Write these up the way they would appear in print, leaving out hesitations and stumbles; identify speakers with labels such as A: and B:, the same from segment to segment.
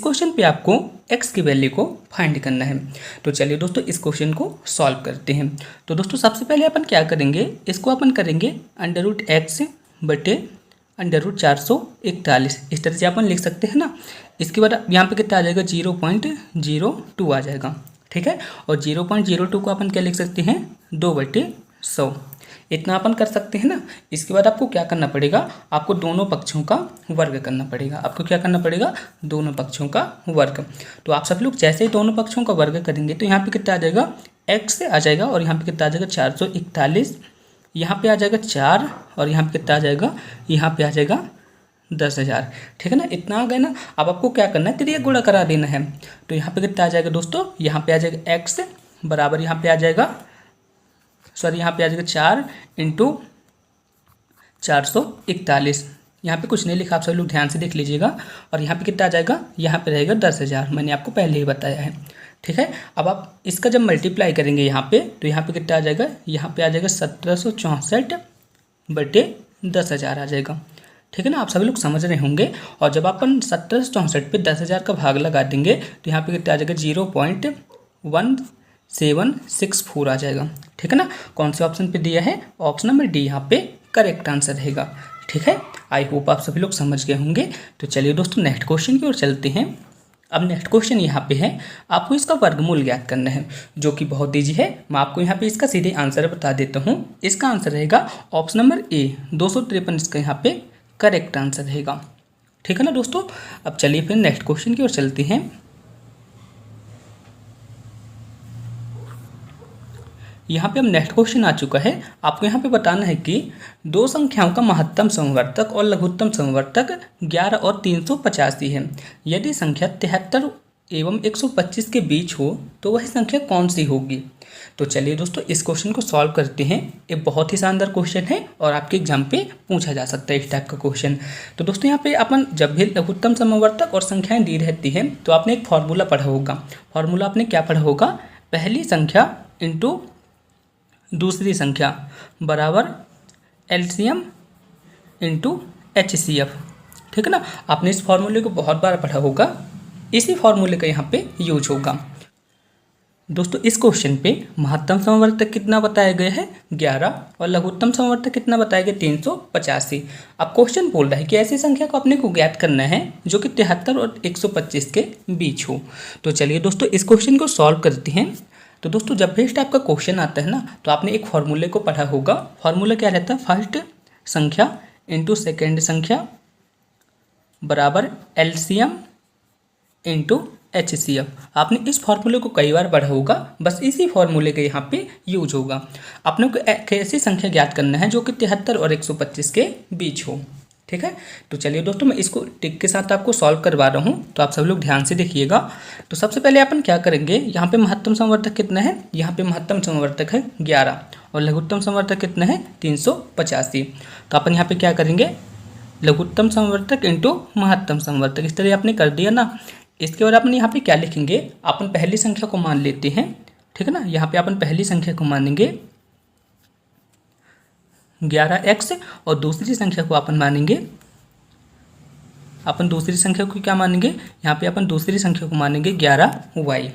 A: Question पे आपको x की वैल्यू को फाइंड करना है। तो चलिए दोस्तों इस क्वेश्चन को सॉल्व करते हैं। तो दोस्तों सबसे पहले अपन क्या करेंगे, इसको अपन करेंगे √x बटे √441, इस तरह से अपन लिख सकते हैं ना। इसके बाद यहाँ पे कितना आ जाएगा, 0.02 आ जाएगा, ठीक है। और 0.02 को अपन क्या लिख सकते हैं, 2/100, इतना अपन कर सकते हैं ना। इसके बाद आपको क्या करना पड़ेगा, आपको दोनों पक्षों का वर्ग करना पड़ेगा। आपको क्या करना पड़ेगा, दोनों पक्षों का वर्ग। तो आप सब लोग जैसे ही दोनों पक्षों का वर्ग करेंगे तो यहाँ पे कितना आ जाएगा, x आ जाएगा, और यहाँ पे कितना आ जाएगा 441, यहाँ पे आ जाएगा 4, और यहाँ पे कितना आ जाएगा, यहाँ पे आ जाएगा 10,000, ठीक है ना। इतना आ गया ना। अब आपको क्या करना है, तिर्यक गुणा करा देना है। तो यहाँ पे कितना आ जाएगा दोस्तों, यहाँ पे आ जाएगा x बराबर, यहाँ पे आ जाएगा यहाँ पे आ जाएगा 4 × 441। यहाँ पे कुछ नहीं लिखा, आप सब लोग ध्यान से देख लीजिएगा। और यहाँ पे कितना आ जाएगा, यहाँ पे रहेगा 10,000, मैंने आपको पहले ही बताया है, ठीक है। अब आप इसका जब मल्टीप्लाई करेंगे यहाँ पे, तो यहाँ पे कितना आ जाएगा, यहाँ पे आ जाएगा 1764 बटे 10,000 आ जाएगा, ठीक है ना। आप सभी लोग समझ रहे होंगे। और जब अपन 1764 पे 10,000 का भाग लगा देंगे तो यहाँ पे कितना आ जाएगा, 0.1764 आ जाएगा, ठीक है ना। कौन से ऑप्शन पे दिया है, ऑप्शन नंबर डी यहाँ पे करेक्ट आंसर रहेगा, ठीक है। आई होप आप सभी लोग समझ गए होंगे। तो चलिए दोस्तों नेक्स्ट क्वेश्चन की ओर चलते हैं। अब नेक्स्ट क्वेश्चन यहाँ पे है, आपको इसका वर्गमूल ज्ञात करना है, जो कि बहुत ईजी है। मैं आपको यहाँ पे इसका सीधे आंसर बता देता हूँ। इसका आंसर रहेगा ऑप्शन नंबर ए, 253 इसका यहाँ पे करेक्ट आंसर रहेगा, ठीक है ना दोस्तों। अब चलिए फिर नेक्स्ट क्वेश्चन की ओर चलते हैं। यहाँ पे अब नेक्स्ट क्वेश्चन आ चुका है। आपको यहाँ पे बताना है कि दो संख्याओं का महत्तम समवर्तक और लघुत्तम समवर्तक 11 और 385 है। यदि संख्या 73 एवं 125 के बीच हो तो वह संख्या कौन सी होगी। तो चलिए दोस्तों इस क्वेश्चन को सॉल्व करते हैं। एक बहुत ही शानदार क्वेश्चन है और आपके एग्जाम पे पूछा जा सकता है इस टाइप का क्वेश्चन। तो दोस्तों यहाँ पे अपन जब भी लघुत्तम समवर्तक और संख्याएं दी रहती हैं तो आपने एक फार्मूला पढ़ा होगा। फार्मूला आपने क्या पढ़ा होगा, पहली संख्या इंटू दूसरी संख्या बराबर LCM इंटू HCF, ठीक है ना। आपने इस फार्मूले को बहुत बार पढ़ा होगा, इसी फार्मूले का यहाँ पे यूज होगा। दोस्तों इस क्वेश्चन पे महत्तम समवर्तक कितना बताया गया है, 11, और लघुत्तम समवर्तक कितना बताया गया, 385। अब क्वेश्चन बोल रहा है कि ऐसी संख्या को अपने को ज्ञात करना है जो कि 73 और 125 के बीच हो। तो चलिए दोस्तों इस क्वेश्चन को सॉल्व करते हैं। तो दोस्तों जब भी इस टाइप का क्वेश्चन आता है ना, तो आपने एक फार्मूले को पढ़ा होगा। फार्मूला क्या रहता है, फर्स्ट संख्या इंटू सेकेंड संख्या बराबर LCM इंटू HCF। आपने इस फार्मूले को कई बार पढ़ा होगा, बस इसी फार्मूले के यहाँ पे यूज होगा। अपने को एक ऐसी संख्या ज्ञात करना है जो कि 73 और 125 के बीच हो, ठीक है। तो चलिए दोस्तों मैं इसको टिक के साथ आपको सॉल्व करवा रहा हूँ, तो आप सब लोग ध्यान से देखिएगा। तो सबसे पहले अपन क्या करेंगे, यहाँ पे महत्तम समवर्तक कितना है, यहाँ पे महत्तम समवर्तक है 11 और लघुत्तम समवर्तक कितना है 385। तो अपन यहाँ पे क्या करेंगे, लघुत्तम समवर्तक इंटू महत्तम समवर्तक, इस तरह आपने कर दिया ना। इसके बाद अपन यहाँ पे क्या लिखेंगे, अपन पहली संख्या को मान लेते हैं, ठीक है ना। यहाँ पे अपन पहली संख्या को मानेंगे 11x और दूसरी संख्या को अपन मानेंगे, अपन दूसरी संख्या को क्या मानेंगे, यहाँ पे अपन दूसरी संख्या को मानेंगे 11y,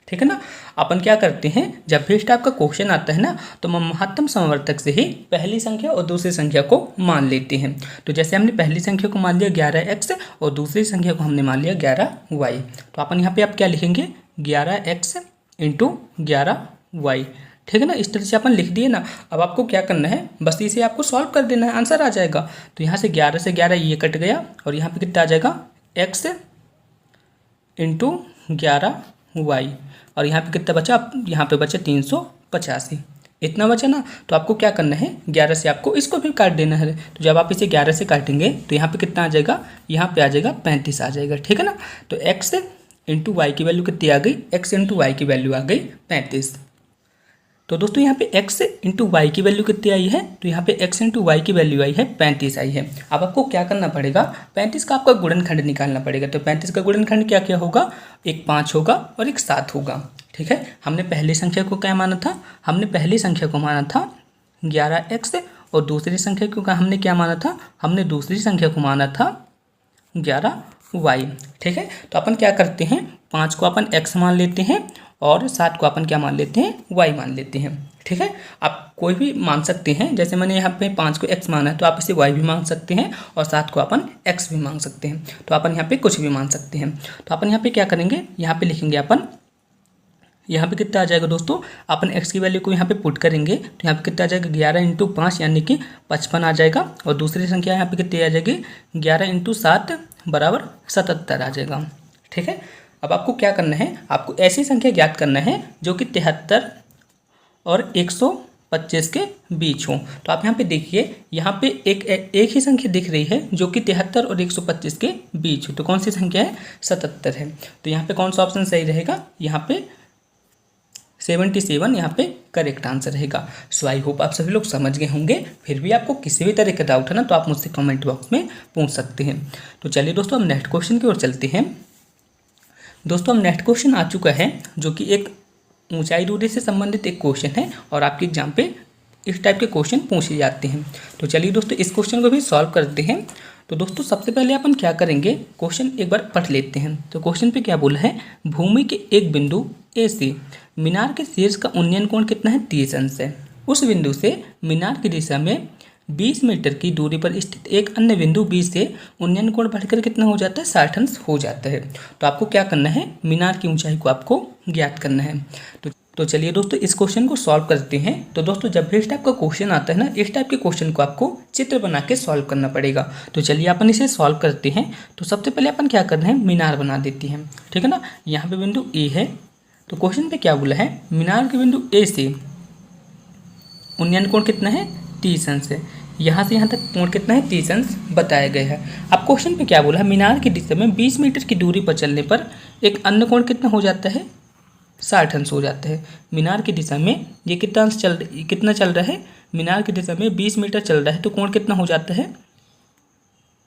A: ठीक है ना। अपन क्या करते हैं, जब भी इस टाइप का क्वेश्चन आता है ना, तो हम महत्तम समवर्तक से ही पहली संख्या और दूसरी संख्या को मान लेते हैं। तो जैसे हमने पहली संख्या को मान लिया 11x और दूसरी संख्या को हमने मान लिया 11y, तो अपन यहाँ पे आप क्या लिखेंगे, 11x इंटू 11y, ठीक है ना। इस तरह से अपन लिख दिए ना। अब आपको क्या करना है, बस इसे आपको सॉल्व कर देना है, आंसर आ जाएगा। तो यहाँ से 11 से 11 ये कट गया, और यहाँ पे कितना आ जाएगा, x इंटू 11y, और यहाँ पे कितना बचा, यहाँ पे बचा 385, इतना बचा ना। तो आपको क्या करना है, 11 से आपको इसको भी काट देना है। तो जब आप इसे 11 से काटेंगे तो यहाँ पे कितना आ जाएगा, यहाँ पे आ जाएगा 35 आ जाएगा, ठीक है ना। तो x इंटू वाई की वैल्यू कितनी आ गई, x इंटू वाई की वैल्यू आ गई 35। तो दोस्तों यहाँ पे x इंटू वाई की वैल्यू कितनी आई है, तो यहाँ पे x इंटू वाई की वैल्यू आई है 35 आई है। अब आपको क्या करना पड़ेगा, 35 का आपका गुणनखंड निकालना पड़ेगा। तो 35 का गुणनखंड क्या क्या होगा, एक 5 होगा और एक 7 होगा, ठीक है। हमने पहली संख्या को क्या माना था, हमने पहली संख्या को माना था 11x, और दूसरी संख्या को हमने क्या माना था, हमने दूसरी संख्या को माना था 11 वाई। ठीक है, तो अपन क्या करते हैं, 5 को अपन एक्स मान लेते हैं और 7 को अपन क्या मान लेते हैं, वाई मान लेते हैं। ठीक है, आप कोई भी मान सकते हैं, जैसे मैंने यहाँ पे 5 को एक्स माना है तो आप इसे वाई भी मान सकते हैं और 7 को अपन एक्स भी मान सकते हैं। तो अपन यहाँ पे कुछ भी मान सकते हैं। तो अपन यहाँ पे क्या करेंगे, यहाँ पे लिखेंगे अपन, यहाँ पे कितना आ जाएगा दोस्तों, अपन x की वैल्यू को यहाँ पे पुट करेंगे तो यहाँ पे कितना आ जाएगा, 11 इंटू 5 यानी कि 55 आ जाएगा। और दूसरी संख्या यहाँ पे कितनी आ जाएगी, 11 इंटू 7 बराबर 77 आ जाएगा। ठीक है, अब आपको क्या करना है, आपको ऐसी संख्या ज्ञात करना है जो कि 73 और 125 के बीच हो। तो आप यहाँ पे देखिए, यहाँ पे एक ही संख्या दिख रही है जो कि 73 और 125 के बीच हो। तो कौन सी संख्या है, 77 है। तो यहाँ पे कौन सा ऑप्शन सही रहेगा, यहाँ पे 77 यहाँ पे करेक्ट आंसर रहेगा। सो आई होप आप सभी लोग समझ गए होंगे। फिर भी आपको किसी भी तरह का डाउट है ना तो आप मुझसे कमेंट बॉक्स में पूछ सकते हैं। तो चलिए दोस्तों, हम नेक्स्ट क्वेश्चन की ओर चलते हैं। दोस्तों, हम नेक्स्ट क्वेश्चन आ चुका है जो कि एक ऊंचाई दूरी से संबंधित एक क्वेश्चन है और आपके एग्जाम पे इस टाइप के क्वेश्चन पूछे जाते हैं। तो चलिए दोस्तों, इस क्वेश्चन को भी सॉल्व करते हैं। तो दोस्तों, सबसे पहले अपन क्या करेंगे, क्वेश्चन एक बार पढ़ लेते हैं। तो क्वेश्चन पे क्या बोला है, भूमि के एक बिंदु ए से मीनार के शीर्ष का उन्नयन कोण कितना है, 30 अंश है। उस बिंदु से मीनार की दिशा में 20 मीटर की दूरी पर स्थित एक अन्य बिंदु बी से उन्नयन कोण बढ़कर कितना हो जाता है, 60 अंश हो जाता है। तो आपको क्या करना है, मीनार की ऊंचाई को आपको ज्ञात करना है। तो चलिए दोस्तों, इस क्वेश्चन को सॉल्व करते हैं। तो दोस्तों, जब भी इस टाइप का क्वेश्चन आता है ना, इस टाइप के क्वेश्चन को आपको चित्र बना के सॉल्व करना पड़ेगा। तो चलिए अपन इसे सॉल्व करते हैं। तो सबसे पहले अपन क्या करना है, मीनार बना देते हैं। ठीक है ना, यहाँ पे बिंदु ए है। तो क्वेश्चन पे क्या बोला है, मीनार के बिंदु ए से उन्नयन कोण कितना है, 30 अंश है। यहाँ से यहाँ तक कोण कितना है, 30 अंश बताया गया है। अब क्वेश्चन पे क्या बोला है, मीनार की दिशा में 20 मीटर की दूरी पर चलने पर एक अन्य कोण कितना हो जाता है, 60 अंश हो जाता है। मीनार की दिशा में ये कितना चल रहा है, मीनार की दिशा में 20 मीटर चल रहा है तो कोण कितना हो जाता है,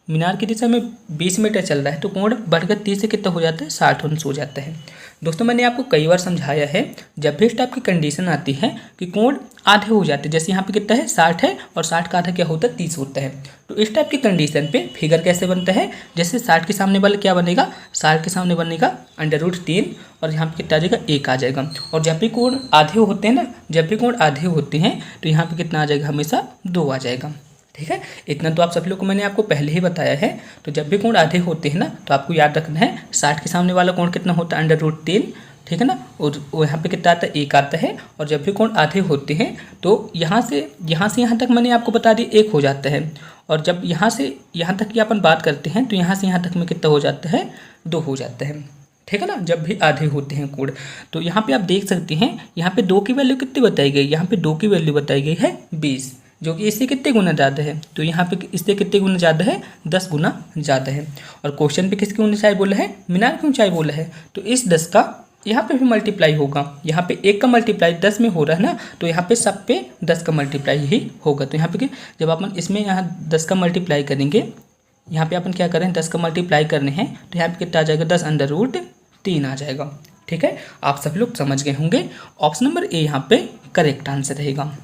A: मीनार की दिशा में 20 मीटर चल रहा है तो कोण बढ़कर 30 से कितना हो जाता है, 60 अंश हो जाता है। दोस्तों, मैंने आपको कई बार समझाया है, जब भी इस टाइप की कंडीशन आती है कि कोण आधे हो जाते हैं, जैसे यहाँ पे कितना है, 60 है और 60 का आधा क्या होता है, 30 होता है। तो इस टाइप की कंडीशन पे फिगर कैसे बनता है, जैसे 60 के सामने वाला क्या बनेगा, 60 के सामने बनेगा √3 और यहाँ पे कितना आ जाएगा, 1 आ जाएगा। और जब भी कोण आधे होते हैं ना, जब भी कोण आधे होते हैं तो यहाँ पे कितना आ जाएगा, हमेशा 2 आ जाएगा। ठीक है, इतना तो आप सभी लोग को मैंने आपको पहले ही बताया है। तो जब भी कोण आधे होते हैं ना तो आपको याद रखना है, 60 के सामने वाला कोण कितना होता है, √3। ठीक है ना, और यहाँ पे कितना आता है, 1 आता है। और जब भी कोण आधे होते हैं तो यहाँ से यहाँ तक मैंने आपको बता दी 1 हो जाता है। और जब यहाँ से यहाँ तक की अपन बात करते हैं तो यहाँ से यहाँ तक में कितना हो जाता है, 2 हो जाता है। ठीक है ना, जब भी आधे होते हैं कोण। तो यहाँ पे आप देख सकते हैं, यहाँ पे 2 की वैल्यू कितनी बताई गई, यहाँ पे 2 की वैल्यू बताई गई है 20, जो कि इससे कितने गुना ज़्यादा है। तो यहाँ पे इससे कितने गुना ज़्यादा है, 10 गुना ज़्यादा है। और क्वेश्चन पे किसकी ऊंचाई बोला है, मीनार की ऊंचाई बोला है। तो इस 10 का यहाँ पे भी मल्टीप्लाई होगा, यहाँ पे 1 का मल्टीप्लाई 10 में हो रहा है ना, तो यहाँ पे सब पे 10 का मल्टीप्लाई ही होगा। तो यहाँ पे जब अपन इसमें यहाँ 10 का मल्टीप्लाई करेंगे, यहाँ पे अपन क्या करें, 10 का मल्टीप्लाई करने हैं तो यहाँ पे कितना आ जाएगा, 10 √3 आ जाएगा। ठीक है, आप सभी लोग समझ गए होंगे। ऑप्शन नंबर ए यहाँ पे करेक्ट आंसर रहेगा।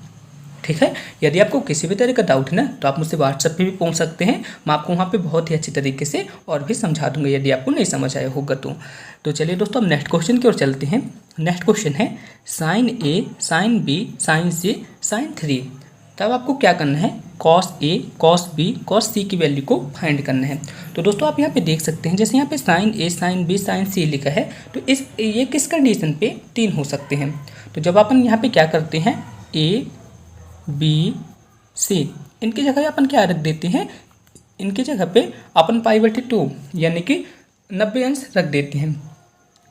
A: ठीक है, यदि आपको किसी भी तरह का डाउट है ना तो आप मुझसे व्हाट्सएप पे भी पूछ सकते हैं। मैं आपको वहाँ पे बहुत ही अच्छी तरीके से और भी समझा दूंगा यदि आपको नहीं समझ आया होगा तो चलिए दोस्तों, हम नेक्स्ट क्वेश्चन की ओर चलते हैं। नेक्स्ट क्वेश्चन है sin A, sin B, sin C, sin 3। तब आपको क्या करना है, cos A, cos B, cos C की वैल्यू को फाइंड करना है। तो दोस्तों, आप यहाँ पे देख सकते हैं, जैसे यहाँ पे sin A, sin B, sin C लिखा है तो ये किस कंडीशन पे 3 हो सकते हैं। तो जब अपन यहाँ पे क्या करते हैं, A, B, C इनकी जगह अपन क्या रख देते हैं, इनकी जगह पे अपन π/2 यानी कि 90 अंश रख देते हैं।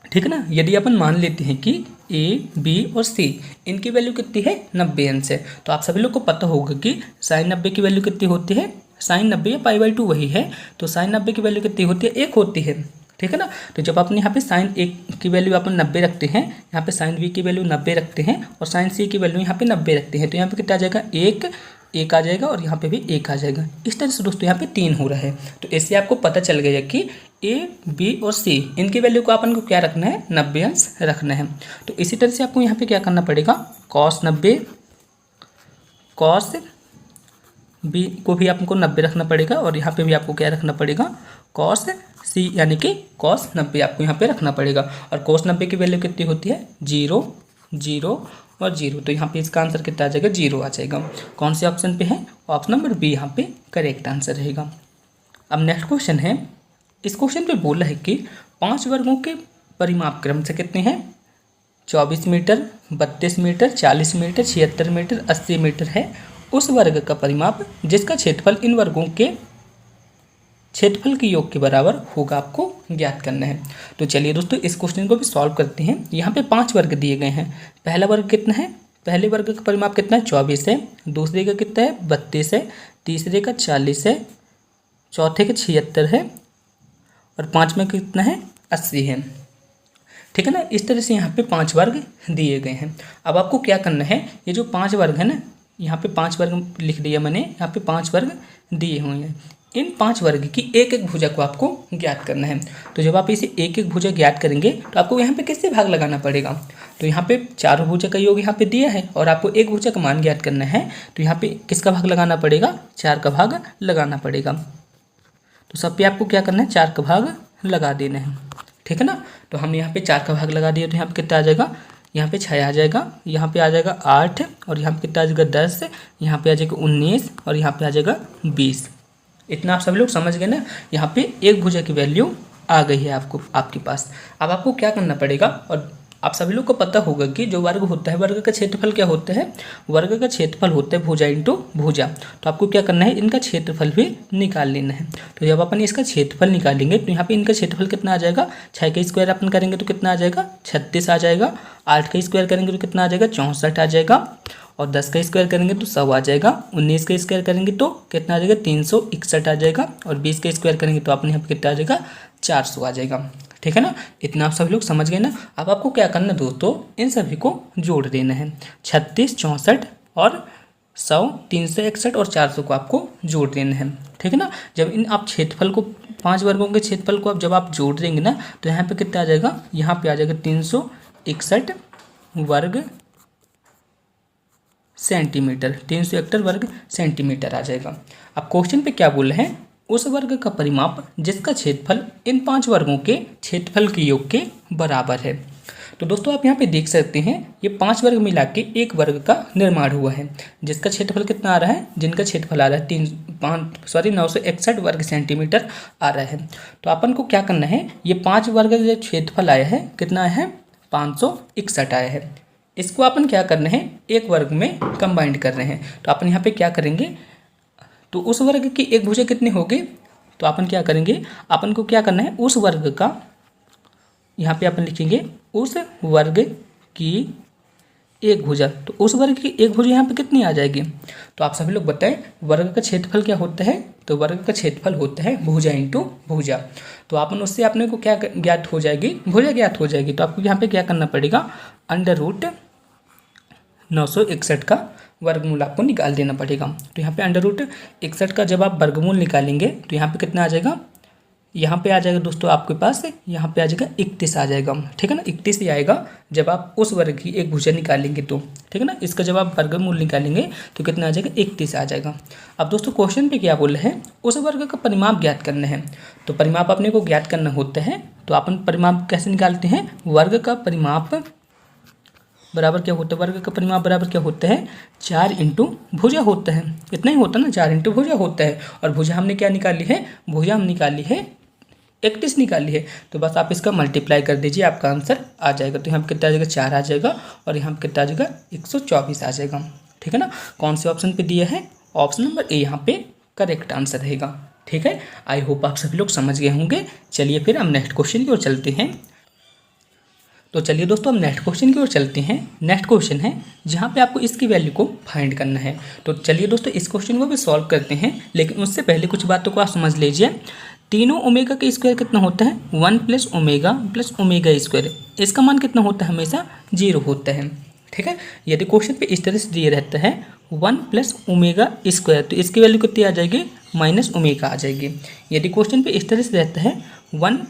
A: ठीक है ना, यदि अपन मान लेते हैं कि A, B और C इनकी वैल्यू कितनी है, 90 अंश है। तो आप सभी लोग को पता होगा कि sin 90 की वैल्यू कितनी होती है, sin 90 या π/2 वही है। तो sin 90 की वैल्यू कितनी होती है, 1 होती है। ठीक है ना, तो जब अपन यहाँ पे sin A की वैल्यू अपन 90 रखते हैं, यहाँ पे sin B की वैल्यू 90 रखते हैं और sin C की वैल्यू यहाँ पे 90 रखते हैं, तो यहाँ पे कितना आ जाएगा, 1 आ जाएगा और यहाँ पे भी 1 आ जाएगा। इस तरह से दोस्तों यहाँ पे 3 हो रहा है। तो इससे आपको पता चल गया कि A, B और C इनकी वैल्यू को अपन को क्या रखना है, 90 अंश रखना है। तो इसी तरह से आपको यहाँ पे क्या करना पड़ेगा, cos 90, cos बी को भी आपको 90 रखना पड़ेगा और यहाँ पे भी आपको क्या रखना पड़ेगा, कॉस सी यानी कि कॉस 90 आपको यहाँ पे रखना पड़ेगा। और कॉस 90 की वैल्यू कितनी होती है, 0 0 और 0। तो यहाँ पे इसका आंसर कितना आ जाएगा, 0 आ जाएगा। कौन से ऑप्शन पे है, ऑप्शन नंबर बी यहाँ पे करेक्ट आंसर रहेगा। अब नेक्स्ट क्वेश्चन है, इस क्वेश्चन पे बोला है कि 5 वर्गों के परिमाप क्रम से कितने हैं, 24 meter, 32 meter, 40 meter, 76 meter, 80 meter है उस वर्ग का परिमाप जिसका क्षेत्रफल इन वर्गों के क्षेत्रफल के योग के बराबर होगा, आपको ज्ञात करना है। तो चलिए दोस्तों इस क्वेश्चन को भी सॉल्व करते हैं। यहाँ पे 5 वर्ग दिए गए हैं। पहला वर्ग कितना है, पहले वर्ग का परिमाप कितना है, 24 है। दूसरे का कितना है, 32 है। तीसरे का 40 है। चौथे का 76 है और पाँचवें का कितना है, 80 है। ठीक है ना, इस तरह से यहाँ पे 5 वर्ग दिए गए हैं। अब आपको क्या करना है, ये जो 5 वर्ग है ना, यहाँ पे 5 वर्ग लिख दिया मैंने, यहाँ पे 5 वर्ग दिए हुए हैं। इन 5 वर्ग की एक एक भुजा को आपको ज्ञात करना है। तो जब आप इसे एक एक भुजा ज्ञात करेंगे तो आपको यहाँ पे किससे भाग लगाना पड़ेगा, तो यहाँ पे 4 भुजा का योग यहाँ पे दिया है और आपको एक भुजा का मान ज्ञात करना है। तो यहाँ पे किसका भाग लगाना पड़ेगा, 4 का भाग लगाना पड़ेगा। तो सब पे आपको क्या करना है, 4 का भाग लगा देना है। ठीक है ना, तो हम यहाँ पे 4 का भाग लगा दिए तो यहाँ पे कितना आ जाएगा, यहाँ पे 6 आ जाएगा, यहाँ पे आ जाएगा 8 और यहाँ पे कितना आ जाएगा 10, यहाँ पे आ जाएगा 19 और यहाँ पे आ जाएगा 20। इतना आप सभी लोग समझ गए ना। यहाँ पे एक भुजा की वैल्यू आ गई है आपको आपके पास। अब आपको क्या करना पड़ेगा, और आप सभी लोग को पता होगा कि जो वर्ग होता है, वर्ग का क्षेत्रफल क्या होता है, वर्ग का क्षेत्रफल होता है भुजा इंटू भुजा। तो आपको क्या करना है, इनका क्षेत्रफल भी निकाल लेना है। तो जब अपन इसका क्षेत्रफल निकालेंगे तो यहाँ पे इनका क्षेत्रफल कितना आ जाएगा, 6 का स्क्वायर अपन करेंगे तो कितना आ जाएगा, 36 आ जाएगा। 8 का स्क्वायर करेंगे तो कितना आ जाएगा, 64 आ जाएगा। और 10 का स्क्वायर करेंगे तो 100 आ जाएगा। 19 का स्क्वायर करेंगे तो कितना आ जाएगा, 361 आ जाएगा। और 20 का स्क्वायर करेंगे तो अपने यहाँ पे कितना आ जाएगा, 400 आ जाएगा। ठीक है ना, इतना आप सभी लोग समझ गए ना। अब आपको क्या करना है दोस्तों, इन सभी को जोड़ देना है। 36, 64 और 100, 361 और 400 को आपको जोड़ देना है। ठीक है ना, जब इन आप क्षेत्रफल को 5 वर्गों के क्षेत्रफल को जब आप जोड़ देंगे ना तो यहाँ पे कितना आ जाएगा, यहाँ पे आ जाएगा 361 वर्ग सेंटीमीटर, 371 वर्ग सेंटीमीटर आ जाएगा। अब क्वेश्चन पे क्या बोल रहे हैं, उस वर्ग का परिमाप जिसका क्षेत्रफल इन 5 वर्गों के क्षेत्रफल के योग के बराबर है। तो दोस्तों आप यहाँ पे देख सकते हैं ये 5 वर्ग मिला के एक वर्ग का निर्माण हुआ है, जिसका क्षेत्रफल कितना आ रहा है, जिनका क्षेत्रफल आ रहा है 961 वर्ग सेंटीमीटर आ रहा है। तो अपन को क्या करना है, ये 5 वर्ग का जो क्षेत्रफल आया है कितना आया है, 561 आया है। इसको अपन क्या करना है, एक वर्ग में कंबाइंड कर रहे हैं। तो अपन यहाँ पे क्या करेंगे, तो उस वर्ग की एक भुजा कितनी होगी, तो अपन क्या करेंगे, अपन को क्या करना है, उस वर्ग का यहाँ पे अपन लिखेंगे उस वर्ग की एक भुजा। तो उस वर्ग की एक भुजा यहाँ पे कितनी आ जाएगी, तो आप सभी लोग बताएं वर्ग का क्षेत्रफल क्या होता है, तो वर्ग का क्षेत्रफल होता है भुजा इंटू भुजा। तो अपन उससे अपने को क्या ज्ञात हो जाएगी, भुजा ज्ञात हो जाएगी। तो आपको यहाँ पे क्या करना पड़ेगा, अंडर रूट 961 का वर्गमूल आपको निकाल देना पड़ेगा। तो यहाँ पे अंडर रूट 61 का जब आप वर्गमूल निकालेंगे तो यहाँ पे कितना आ जाएगा, यहाँ पे आ जाएगा दोस्तों आपके पास, यहाँ पे आ जाएगा 31 आ जाएगा। ठीक है ना, 31 ही आएगा जब आप उस वर्ग की एक भुजा निकालेंगे तो। ठीक है ना, इसका जब आप वर्गमूल निकालेंगे तो कितना आ जाएगा, 31 आ जाएगा। अब दोस्तों क्वेश्चन पे क्या बोल रहे हैं, उस वर्ग का परिमाप ज्ञात करना है। तो परिमाप अपने को ज्ञात करना होता है, तो अपन परिमाप कैसे निकालते हैं, वर्ग का परिमाप बराबर क्या होता है, वर्ग का परिमाप बराबर क्या होता है, 4 इंटू भुजा होता है। इतना ही होता है ना, 4 इंटू भुजा होता है। और भुजा हमने क्या निकाली है, भुजा हम निकाली है 31 निकाली है। तो बस आप इसका मल्टीप्लाई कर दीजिए, आपका आंसर आ जाएगा। तो यहाँ पे कितना आ जाएगा, 4 आ जाएगा और यहाँ पे कितना आ जाएगा, 124 आ जाएगा। ठीक है ना, कौन से ऑप्शन पे दिया है, ऑप्शन नंबर ए यहाँ पे करेक्ट आंसर रहेगा। ठीक है, आई होप आप सभी लोग समझ गए होंगे। चलिए फिर हम नेक्स्ट क्वेश्चन की ओर चलते हैं। तो चलिए दोस्तों हम नेक्स्ट क्वेश्चन की ओर चलते हैं। नेक्स्ट क्वेश्चन है जहाँ पे आपको इसकी वैल्यू को फाइंड करना है। तो चलिए दोस्तों इस क्वेश्चन को भी सॉल्व करते हैं, लेकिन उससे पहले कुछ बातों को आप समझ लीजिए। तीनों ओमेगा का स्क्वायर कितना होता है, 1 + ओमेगा स्क्वायर। इसका मान कितना होता है, हमेशा 0 होता है। ठीक है, यदि क्वेश्चन पे इस तरह से दिए रहता है 1 + ओमेगा स्क्वायर, तो इसकी वैल्यू कितनी आ जाएगी, -ओमेगा आ जाएगी। यदि क्वेश्चन पे इस तरह से रहता है 1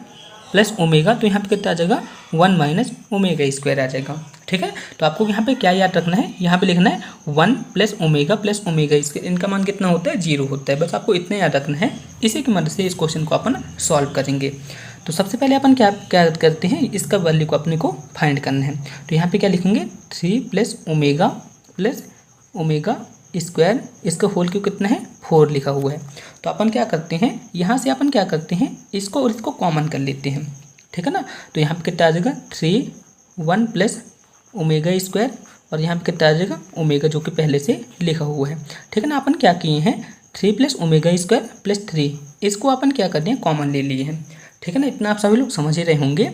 A: + ओमेगा, तो यहाँ पे कितना आ जाएगा, 1 - ओमेगा स्क्वायर आ जाएगा। ठीक है। तो आपको यहाँ पे क्या याद रखना है, यहाँ पे लिखना है 1 प्लस ओमेगा इसके इनका मान कितना होता है, 0 होता है। बस आपको इतना याद रखना है। इसी की मदद से इस क्वेश्चन को अपन सॉल्व करेंगे। तो सबसे पहले अपन क्या क्या करते हैं, इसका वैल्यू को अपने को फाइंड करना है। तो यहाँ पे क्या लिखेंगे 3 प्लस ओमेगा स्क्वायर, इसका होल क्यों कितना है 4 लिखा हुआ है। तो अपन क्या करते हैं, यहाँ से अपन क्या करते हैं, इसको और इसको कॉमन कर लेते हैं, ठीक है ना। तो यहाँ पे कितना आ जाएगा 1 प्लस ओमेगा स्क्वायर, और यहाँ पे कितना आ जाएगा ओमेगा जो कि पहले से लिखा हुआ है, ठीक है ना। अपन क्या किए हैं 3 प्लस ओमेगा स्क्वायर प्लस 3, इसको अपन क्या कर दिए हैं कॉमन ले लिए हैं, ठीक है ना। इतना आप सभी लोग समझ ही रहे होंगे।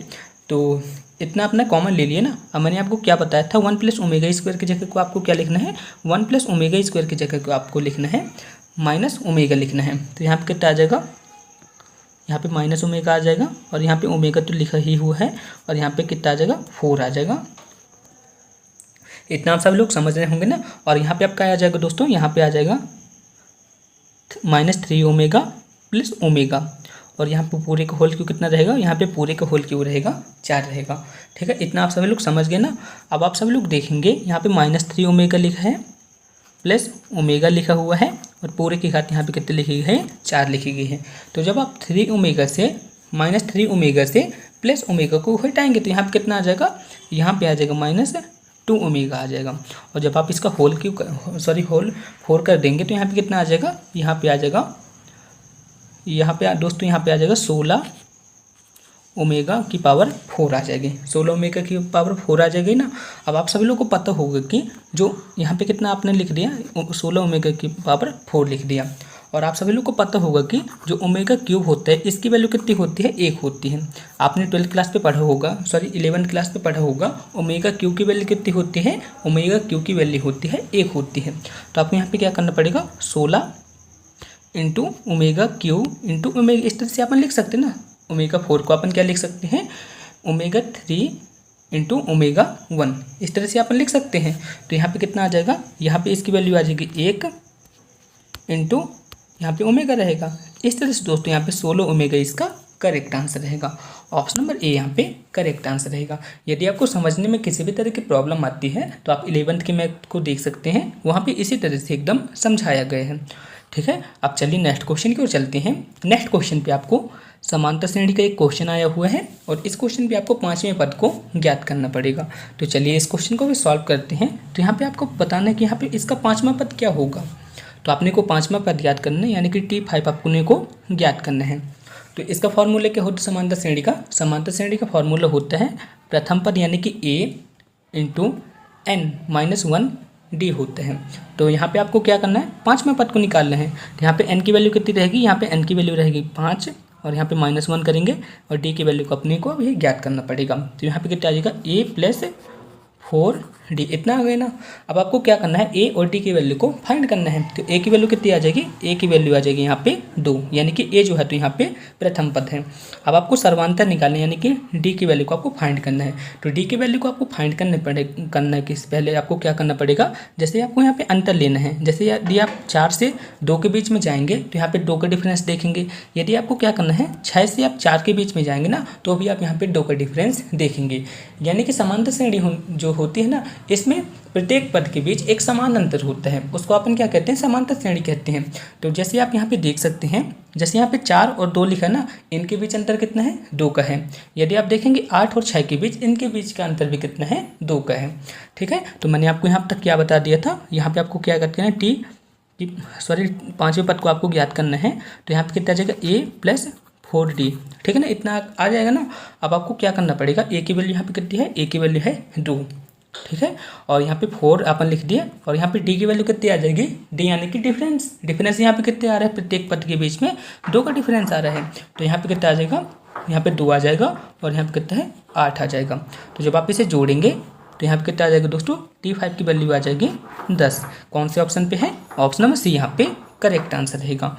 A: तो इतना अपना कॉमन ले लिए ना। अब मैंने आपको क्या बताया था, 1 प्लस ओमेगा स्क्वायर की जगह को आपको क्या लिखना है, 1 प्लस ओमेगा स्क्वायर की जगह को आपको लिखना है माइनस ओमेगा लिखना है। तो यहाँ पे कितना आ जाएगा, यहाँ पे माइनस ओमेगा आ जाएगा, और यहाँ पे ओमेगा तो लिखा ही हुआ है, और यहाँ पे कितना आ जाएगा 4 आ जाएगा। इतना आप सब लोग समझ रहे होंगे ना। और यहाँ पे आपका आ जाएगा दोस्तों, यहाँ पे आ जाएगा -3 ओमेगा प्लस ओमेगा, और यहाँ पे पूरे का होल क्यों कितना रहेगा, यहाँ पे पूरे का होल क्यों रहेगा 4 रहेगा, ठीक है। इतना आप सभी लोग समझ गए ना। अब आप सभी लोग देखेंगे यहाँ पे -3 ओमेगा लिखा है प्लस ओमेगा लिखा हुआ है, और पूरे की घात यहाँ पे कितने लिखी गई है 4 लिखी गई है। तो जब आप -3 ओमेगा से प्लस ओमेगा को हटाएंगे तो यहाँ पे कितना आ जाएगा, यहाँ पे आ जाएगा -2 ओमेगा आ जाएगा। और जब आप इसका होल 4 कर देंगे तो यहाँ पे कितना आ जाएगा, यहाँ पे आ जाएगा दोस्तों, यहाँ पे आ जाएगा 16 ओमेगा की पावर 4 आ जाएगी, 16 ओमेगा की पावर 4 आ जाएगी ना। अब आप सभी लोगों को पता होगा कि जो यहाँ पे कितना आपने लिख दिया 16 ओमेगा की पावर 4 लिख दिया। और आप सभी लोग को पता होगा कि जो ओमेगा क्यूब होता है इसकी वैल्यू कितनी होती है, 1 होती है। आपने 12th क्लास पे पढ़ा होगा, 11th क्लास पे पढ़ा होगा, ओमेगा क्यूब की वैल्यू कितनी होती है, ओमेगा क्यूब की वैल्यू होती है 1 होती है। तो आपको यहाँ पे क्या करना पड़ेगा, 16 into omega cube into omega, इस तरह से अपन लिख सकते हैं ना। ओमेगा 4 को अपन क्या लिख सकते हैं, ओमेगा 3 इंटू ओमेगा 1, इस तरह से अपन लिख सकते हैं। तो यहाँ पे कितना आ जाएगा, यहाँ पे इसकी वैल्यू आ जाएगी 1 इंटू यहाँ पे ओमेगा रहेगा। इस तरह से दोस्तों यहाँ पे 16 ओमेगा इसका करेक्ट आंसर रहेगा। ऑप्शन नंबर ए यहाँ पे करेक्ट आंसर रहेगा। यदि आपको समझने में किसी भी तरह की प्रॉब्लम आती है तो आप 11th के मैथ को देख सकते हैं, वहाँ पे इसी तरह से एकदम समझाया गया है, ठीक है। अब चलिए नेक्स्ट क्वेश्चन की ओर चलते हैं। नेक्स्ट क्वेश्चन पे आपको समांतर श्रेणी का एक क्वेश्चन आया हुआ है, और इस क्वेश्चन पे आपको 5वें पद को ज्ञात करना पड़ेगा। तो चलिए इस क्वेश्चन को भी सॉल्व करते हैं। तो यहाँ पे आपको बताना है कि यहाँ पे इसका 5वां पद क्या होगा। तो आपने को 5वां पद ज्ञात करना है, यानी कि T5 आपने को ज्ञात करना है। तो इसका फॉर्मूला क्या होता है समांतर श्रेणी का, समांतर श्रेणी का फॉर्मूला होता है प्रथम पद यानी कि A इंटू n-1 डी होता है। तो यहाँ पे आपको क्या करना है, 5वें पद को निकालना है। तो यहाँ पे n की वैल्यू कितनी रहेगी, यहाँ पे n की वैल्यू रहेगी 5, और यहाँ पे -1 करेंगे, और d की वैल्यू को अपने को अभी ज्ञात करना पड़ेगा। तो यहाँ पे कितना आ जाएगा a प्लस 4d, इतना आ गया ना। अब आपको क्या करना है, a और d की वैल्यू को फाइंड करना है। तो a की वैल्यू कितनी आ जाएगी, a की वैल्यू आ जाएगी यहाँ पे 2, यानी कि a जो है तो यहाँ पे प्रथम पद है। अब आपको सर्वांतर निकालना है, यानी कि d की वैल्यू को आपको फाइंड करना है। तो d की वैल्यू को आपको फाइंड करना है कि पहले आपको क्या करना पड़ेगा, जैसे आपको यहाँ पे अंतर लेना है। जैसे यदि आप 4 से 2 के बीच में जाएंगे तो यहाँ पे 2 का डिफरेंस देखेंगे। यदि आपको क्या करना है 6 से आप 4 के बीच में जाएंगे ना, तो भी आप यहाँ पे 2 का डिफरेंस देखेंगे। यानी कि समांतर श्रेणी जो होती है ना, इसमें प्रत्येक पद के बीच एक समान अंतर होता है, उसको अपन क्या कहते हैं, समांतर श्रेणी कहते हैं। तो जैसे आप यहाँ पे देख सकते हैं, जैसे यहाँ पे 4 और 2 लिखा है ना, इनके बीच अंतर कितना है, 2 का है। यदि आप देखेंगे 8 और 6 के बीच, इनके बीच का अंतर भी कितना है, 2 का है, ठीक है। तो मैंने आपको यहाँ तक क्या बता दिया था, यहाँ पे आपको क्या करते हैं 5वें पद को आपको ज्ञात करना है। तो यहाँ पे कितना आ जाएगा a प्लस 4d, ठीक है ना, इतना आ जाएगा ना। अब आपको क्या करना पड़ेगा, a की वैल्यू यहाँ पे कितनी है, a की वैल्यू है 2, ठीक है, और यहाँ पे 4 अपन लिख दिया, और यहाँ पे d की वैल्यू कितनी आ जाएगी, d यानी कि डिफरेंस यहाँ पे कितने आ रहा है, प्रत्येक पद के बीच में 2 का डिफरेंस आ रहा है। तो यहाँ पे कितना आ जाएगा, यहाँ पे 2 आ जाएगा, और यहाँ पे कितना है 8 आ जाएगा। तो जब आप इसे जोड़ेंगे तो यहाँ पे कितना आ जाएगा दोस्तों, T5 की वैल्यू आ जाएगी 10। कौन से ऑप्शन पे है, ऑप्शन नंबर सी यहाँ पे करेक्ट आंसर रहेगा।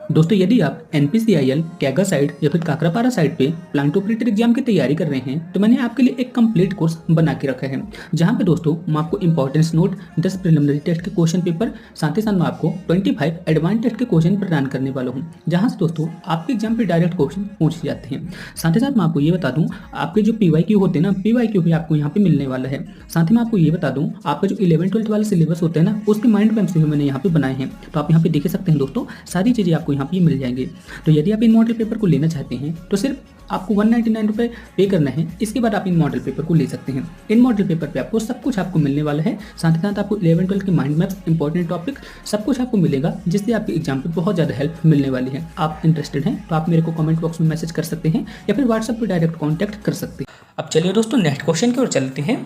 B: दोस्तों यदि आप NPCIL, कैगा साइट या फिर काकरापारा साइट पे प्लांट ऑपरेटर एग्जाम की तैयारी कर रहे हैं तो मैंने आपके लिए एक कंप्लीट कोर्स बना के रखा है, जहां पे दोस्तों मैं आपको इंपॉर्टेंस नोट, 10 प्रिलिमिनरी टेस्ट के क्वेश्चन पेपर, साथ ही साथ मैं आपको 25 एडवांस टेस्ट के क्वेश्चन प्रदान करने वाला हूं, जहां से दोस्तों आपके एग्जाम पे डायरेक्ट क्वेश्चन पूछे जाते हैं। साथ ही साथ मैं आपको ये बता दूं, आपके जो PYQ होते हैं ना, PYQ भी आपको यहाँ पे मिलने वाला है। साथ ही मैं आपको ये बता दूं, आपका जो 11-12 वाला सिलेबस होता है ना, उसके माइंड मैप्स भी मैंने यहाँ पे बनाए हैं, तो आप यहाँ पे देख सकते हैं दोस्तों, सारी चीज़ें आपको यहाँ पे मिल जाएंगी। तो यदि आप इन मॉडल पेपर को लेना चाहते हैं तो सिर्फ आपको 199 रुपये पे करना है। इसके बाद आप इन मॉडल पेपर को ले सकते हैं। इन मॉडल पेपर पे आपको सब कुछ आपको मिलने वाला है। साथ ही साथ आपको 11-12 के माइंड मैप्स, इंपॉर्टेंट टॉपिक, सब कुछ आपको मिलेगा, जिससे आपके एग्जाम पे बहुत ज़्यादा हेल्प मिलने वाली है। आप इंटरेस्टेड हैं तो आप मेरे को कमेंट बॉक्स में मैसेज कर सकते हैं या फिर व्हाट्सएप पर डायरेक्ट कॉन्टैक्ट कर सकते हैं।
A: अब चलिए दोस्तों नेक्स्ट क्वेश्चन की ओर चलते हैं।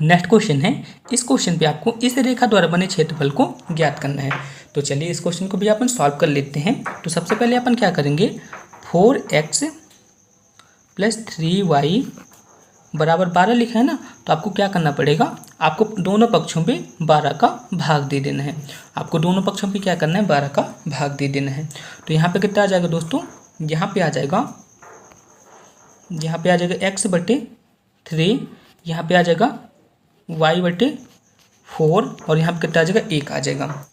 A: नेक्स्ट क्वेश्चन है, इस क्वेश्चन पे आपको इस रेखा द्वारा बने क्षेत्रफल को ज्ञात करना है। तो चलिए इस क्वेश्चन को भी अपन सॉल्व कर लेते हैं। तो सबसे पहले अपन क्या करेंगे, 4x + 3y बराबर 12 लिखा है ना, तो आपको क्या करना पड़ेगा, आपको दोनों पक्षों पे 12 का भाग दे देना है। आपको दोनों पक्षों पे क्या करना है, 12 का भाग दे देना है। तो यहाँ पे कितना आ जाएगा दोस्तों, यहाँ पे आ जाएगा x/3, यहाँ पे आ जाएगा y/4 और यहाँ पे कितना आ जाएगा, 1 आ जाएगा।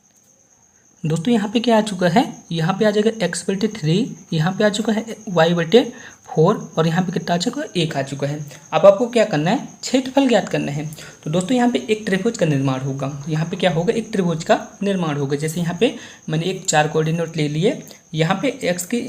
A: दोस्तों यहाँ पे क्या आ चुका है, यहाँ पे आ जाएगा x/3, यहाँ पे आ चुका है y/4 और यहाँ पे कितना आ चुका है, 1 आ चुका है। अब आपको क्या करना है, क्षेत्रफल ज्ञात करना है। तो दोस्तों यहाँ पे एक त्रिभुज का निर्माण होगा। यहाँ पे क्या होगा, एक त्रिभुज का निर्माण होगा। जैसे यहाँ पे मैंने एक 4 कोऑर्डिनेट ले लिए। यहाँ पे x की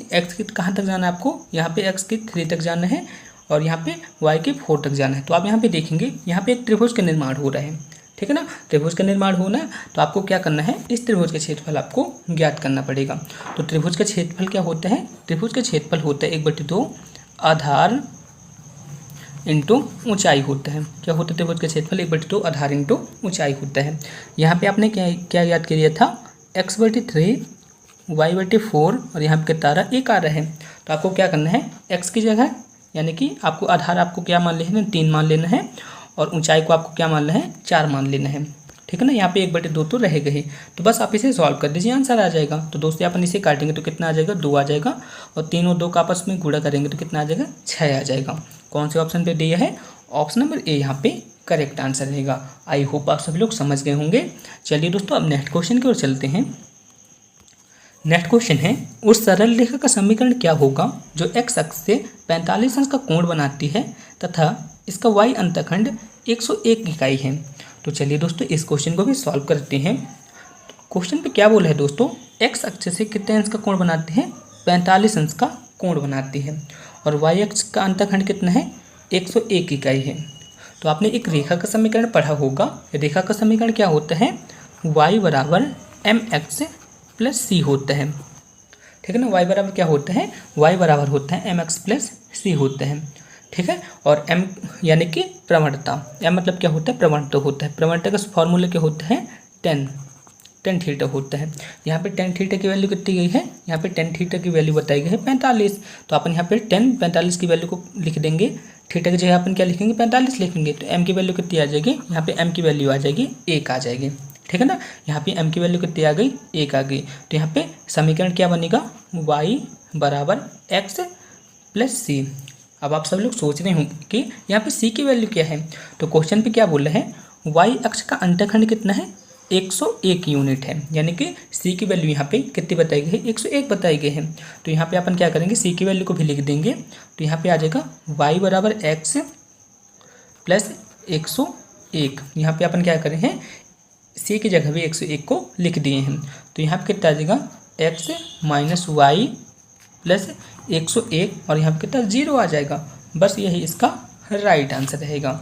A: कहाँ तक जाना है आपको, यहाँ पे x की 3 तक जाना है और यहाँ पे y के 4 तक जाना है। तो आप यहाँ पे देखेंगे, यहाँ पे एक त्रिभुज का निर्माण हो रहा है, ठीक है ना। त्रिभुज का निर्माण होना है तो आपको क्या करना है, इस त्रिभुज का क्षेत्रफल आपको ज्ञात करना पड़ेगा। तो त्रिभुज का क्षेत्रफल क्या होता है, त्रिभुज का क्षेत्रफल होता है 1/2 आधार इंटू ऊंचाई होता है। क्या होता है, त्रिभुज का क्षेत्रफल 1/2 आधार इंटू ऊंचाई होता है। यहाँ पे आपने क्या याद किया था, x/3 y/4 और यहाँ पे कितना आ रहा है, 1 आ रहा है। तो आपको क्या करना है, x की जगह यानी कि आपको आधार आपको क्या मान लेना है, 3 मान लेना है और ऊंचाई को आपको क्या मानना है, 4 मान लेना है, ठीक है ना। यहाँ पे 1/2 तो रहेगा ही। तो बस आप इसे सॉल्व कर दीजिए, आंसर आ जाएगा। तो दोस्तों अपन इसे काटेंगे तो कितना आ जाएगा, 2 आ जाएगा और 3 और 2 का आपस में गुणा करेंगे तो कितना आ जाएगा, 6 आ जाएगा। कौन से ऑप्शन पे दिया है, ऑप्शन नंबर ए यहाँ पे करेक्ट आंसर रहेगा। आई होप आप सभी लोग समझ गए होंगे। चलिए दोस्तों अब नेक्स्ट क्वेश्चन की ओर चलते हैं। नेक्स्ट क्वेश्चन है, उस सरल रेखा का समीकरण क्या होगा जो x अक्ष से 45 अंश का कोण बनाती है तथा इसका y अंतखंड 101 इकाई है। तो चलिए दोस्तों इस क्वेश्चन को भी सॉल्व करते हैं। क्वेश्चन पे क्या बोला है दोस्तों, x अक्ष से कितने अंश का कोण बनाती है, 45 अंश का कोण बनाती है और y अक्ष का अंतखंड कितना है, 101 इकाई है। तो आपने एक रेखा का समीकरण पढ़ा होगा। रेखा का समीकरण क्या होता है, y बराबर mx प्लस सी होता है, ठीक है ना। y बराबर क्या होता है, y बराबर होता है mx प्लस सी होता है, ठीक है। और m यानी कि प्रवणता, m मतलब क्या होता है, प्रवणता होता है। प्रवणता का फॉर्मूला क्या होता है, टेन थीटा होता है। यहाँ पे टेन थीटा की वैल्यू कितनी गई है, यहाँ पे टेन थीटा की वैल्यू बताई गई है 45। तो अपन यहाँ पे 45 की वैल्यू को लिख देंगे, थीटा की जगह अपन क्या लिखेंगे, 45 लिखेंगे। तो m की वैल्यू कितनी आ जाएगी, यहाँ पे m की वैल्यू आ जाएगी 1 आ जाएगी, ठीक है ना। यहाँ पे m की वैल्यू कितनी आ गई, 1 आ गई। तो यहाँ पे समीकरण क्या बनेगा, y बराबर x प्लस सी। अब आप सब लोग सोच रहे होंगे कि यहाँ पे c की वैल्यू क्या है। तो क्वेश्चन पे क्या बोल रहे हैं, y अक्ष का अंतखंड कितना है, 101 यूनिट है, यानी कि c की वैल्यू यहाँ पे कितनी बताई गई है, 101 बताई गई है। तो यहाँ पे अपन क्या करेंगे, c की वैल्यू को भी लिख देंगे। तो यहाँ पे आ जाएगा y बराबर x प्लस 101। यहाँ पे अपन क्या कर रहे हैं, c की जगह भी 101 को लिख दिए हैं। तो यहाँ पे कितना आ जाएगा, x माइनस वाई प्लस 101 और यहाँ पे कितना 0 आ जाएगा। बस यही इसका राइट आंसर रहेगा,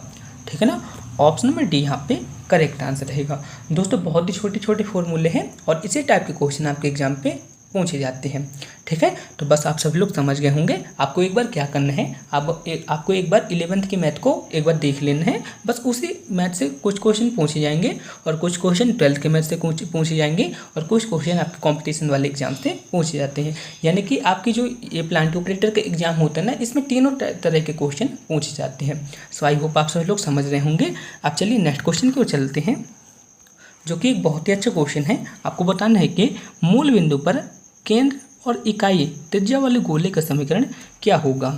A: ठीक है ना। ऑप्शन नंबर डी यहाँ पे करेक्ट आंसर रहेगा। दोस्तों बहुत ही छोटे छोटे फॉर्मूले हैं और इसी टाइप के क्वेश्चन आपके एग्जाम पे पूछे जाते हैं, ठीक है। तो बस आप सभी लोग समझ गए होंगे। आपको एक बार क्या करना है, आपको एक बार 11th के मैथ को एक बार देख लेना है। बस उसी मैथ से कुछ क्वेश्चन पूछे जाएंगे और कुछ क्वेश्चन 12th के मैथ से पूछे जाएंगे और कुछ क्वेश्चन आपके कॉम्पिटिशन वाले एग्जाम से पूछे जाते हैं। यानी कि आपकी जो ये प्लांट ऑपरेटर का एग्जाम होता है ना, इसमें तीनों तरह के क्वेश्चन पूछे जाते हैं। सो आई होप आप सभी लोग समझ रहे होंगे। आप चलिए नेक्स्ट क्वेश्चन की ओर चलते हैं, जो कि एक बहुत ही अच्छा क्वेश्चन है। आपको बताना है कि मूल बिंदु पर केंद्र और इकाई त्रिज्या वाले गोले का समीकरण क्या होगा।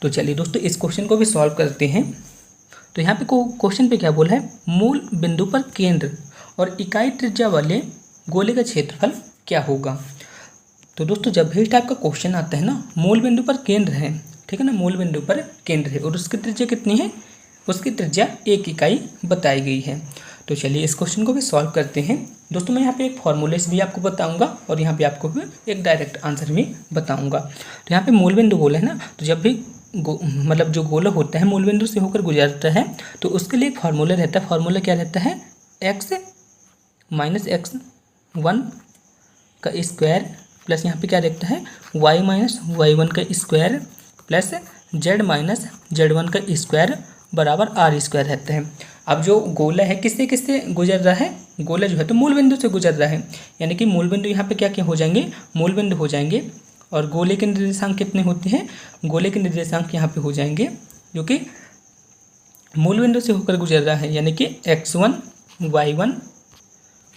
A: तो चलिए दोस्तों इस क्वेश्चन को भी सॉल्व करते हैं। तो यहाँ पे क्वेश्चन पे क्या बोला है, मूल बिंदु पर केंद्र और इकाई त्रिज्या वाले गोले का क्षेत्रफल क्या होगा। तो दोस्तों जब भी इस टाइप का क्वेश्चन आता है ना, मूल बिंदु पर केंद्र है, ठीक है ना, मूल बिंदु पर केंद्र है और उसकी त्रिज्या कितनी है, उसकी त्रिज्या 1 इकाई बताई गई है। तो चलिए इस क्वेश्चन को भी सॉल्व करते हैं। दोस्तों मैं यहाँ पे एक फॉर्मूले से भी आपको बताऊंगा और यहाँ पे आपको भी एक डायरेक्ट आंसर भी बताऊंगा। तो यहाँ पे मूल बिंदु गोला है ना, तो जब भी मतलब जो गोला होता है मूल बिंदु से होकर गुजरता है तो उसके लिए एक फार्मूला रहता है। फार्मूला क्या रहता है, x माइनस x1 का स्क्वायर प्लस यहाँ पे क्या रहता है y माइनस y1 का square plus z minus z1 का स्क्वायर बराबर r स्क्वायर रहता है। अब जो गोला है किससे किससे गुजर रहा है, गोला जो है तो मूल बिंदु से गुजर रहा है, यानी कि मूल बिंदु यहाँ पे क्या क्या हो जाएंगे, मूल बिंदु हो जाएंगे। और गोले के निर्देशांक कितने होते हैं, गोले के निर्देशांक यहाँ पे हो जाएंगे जो कि मूल बिंदु से होकर गुजर रहा है, यानी कि x1 y1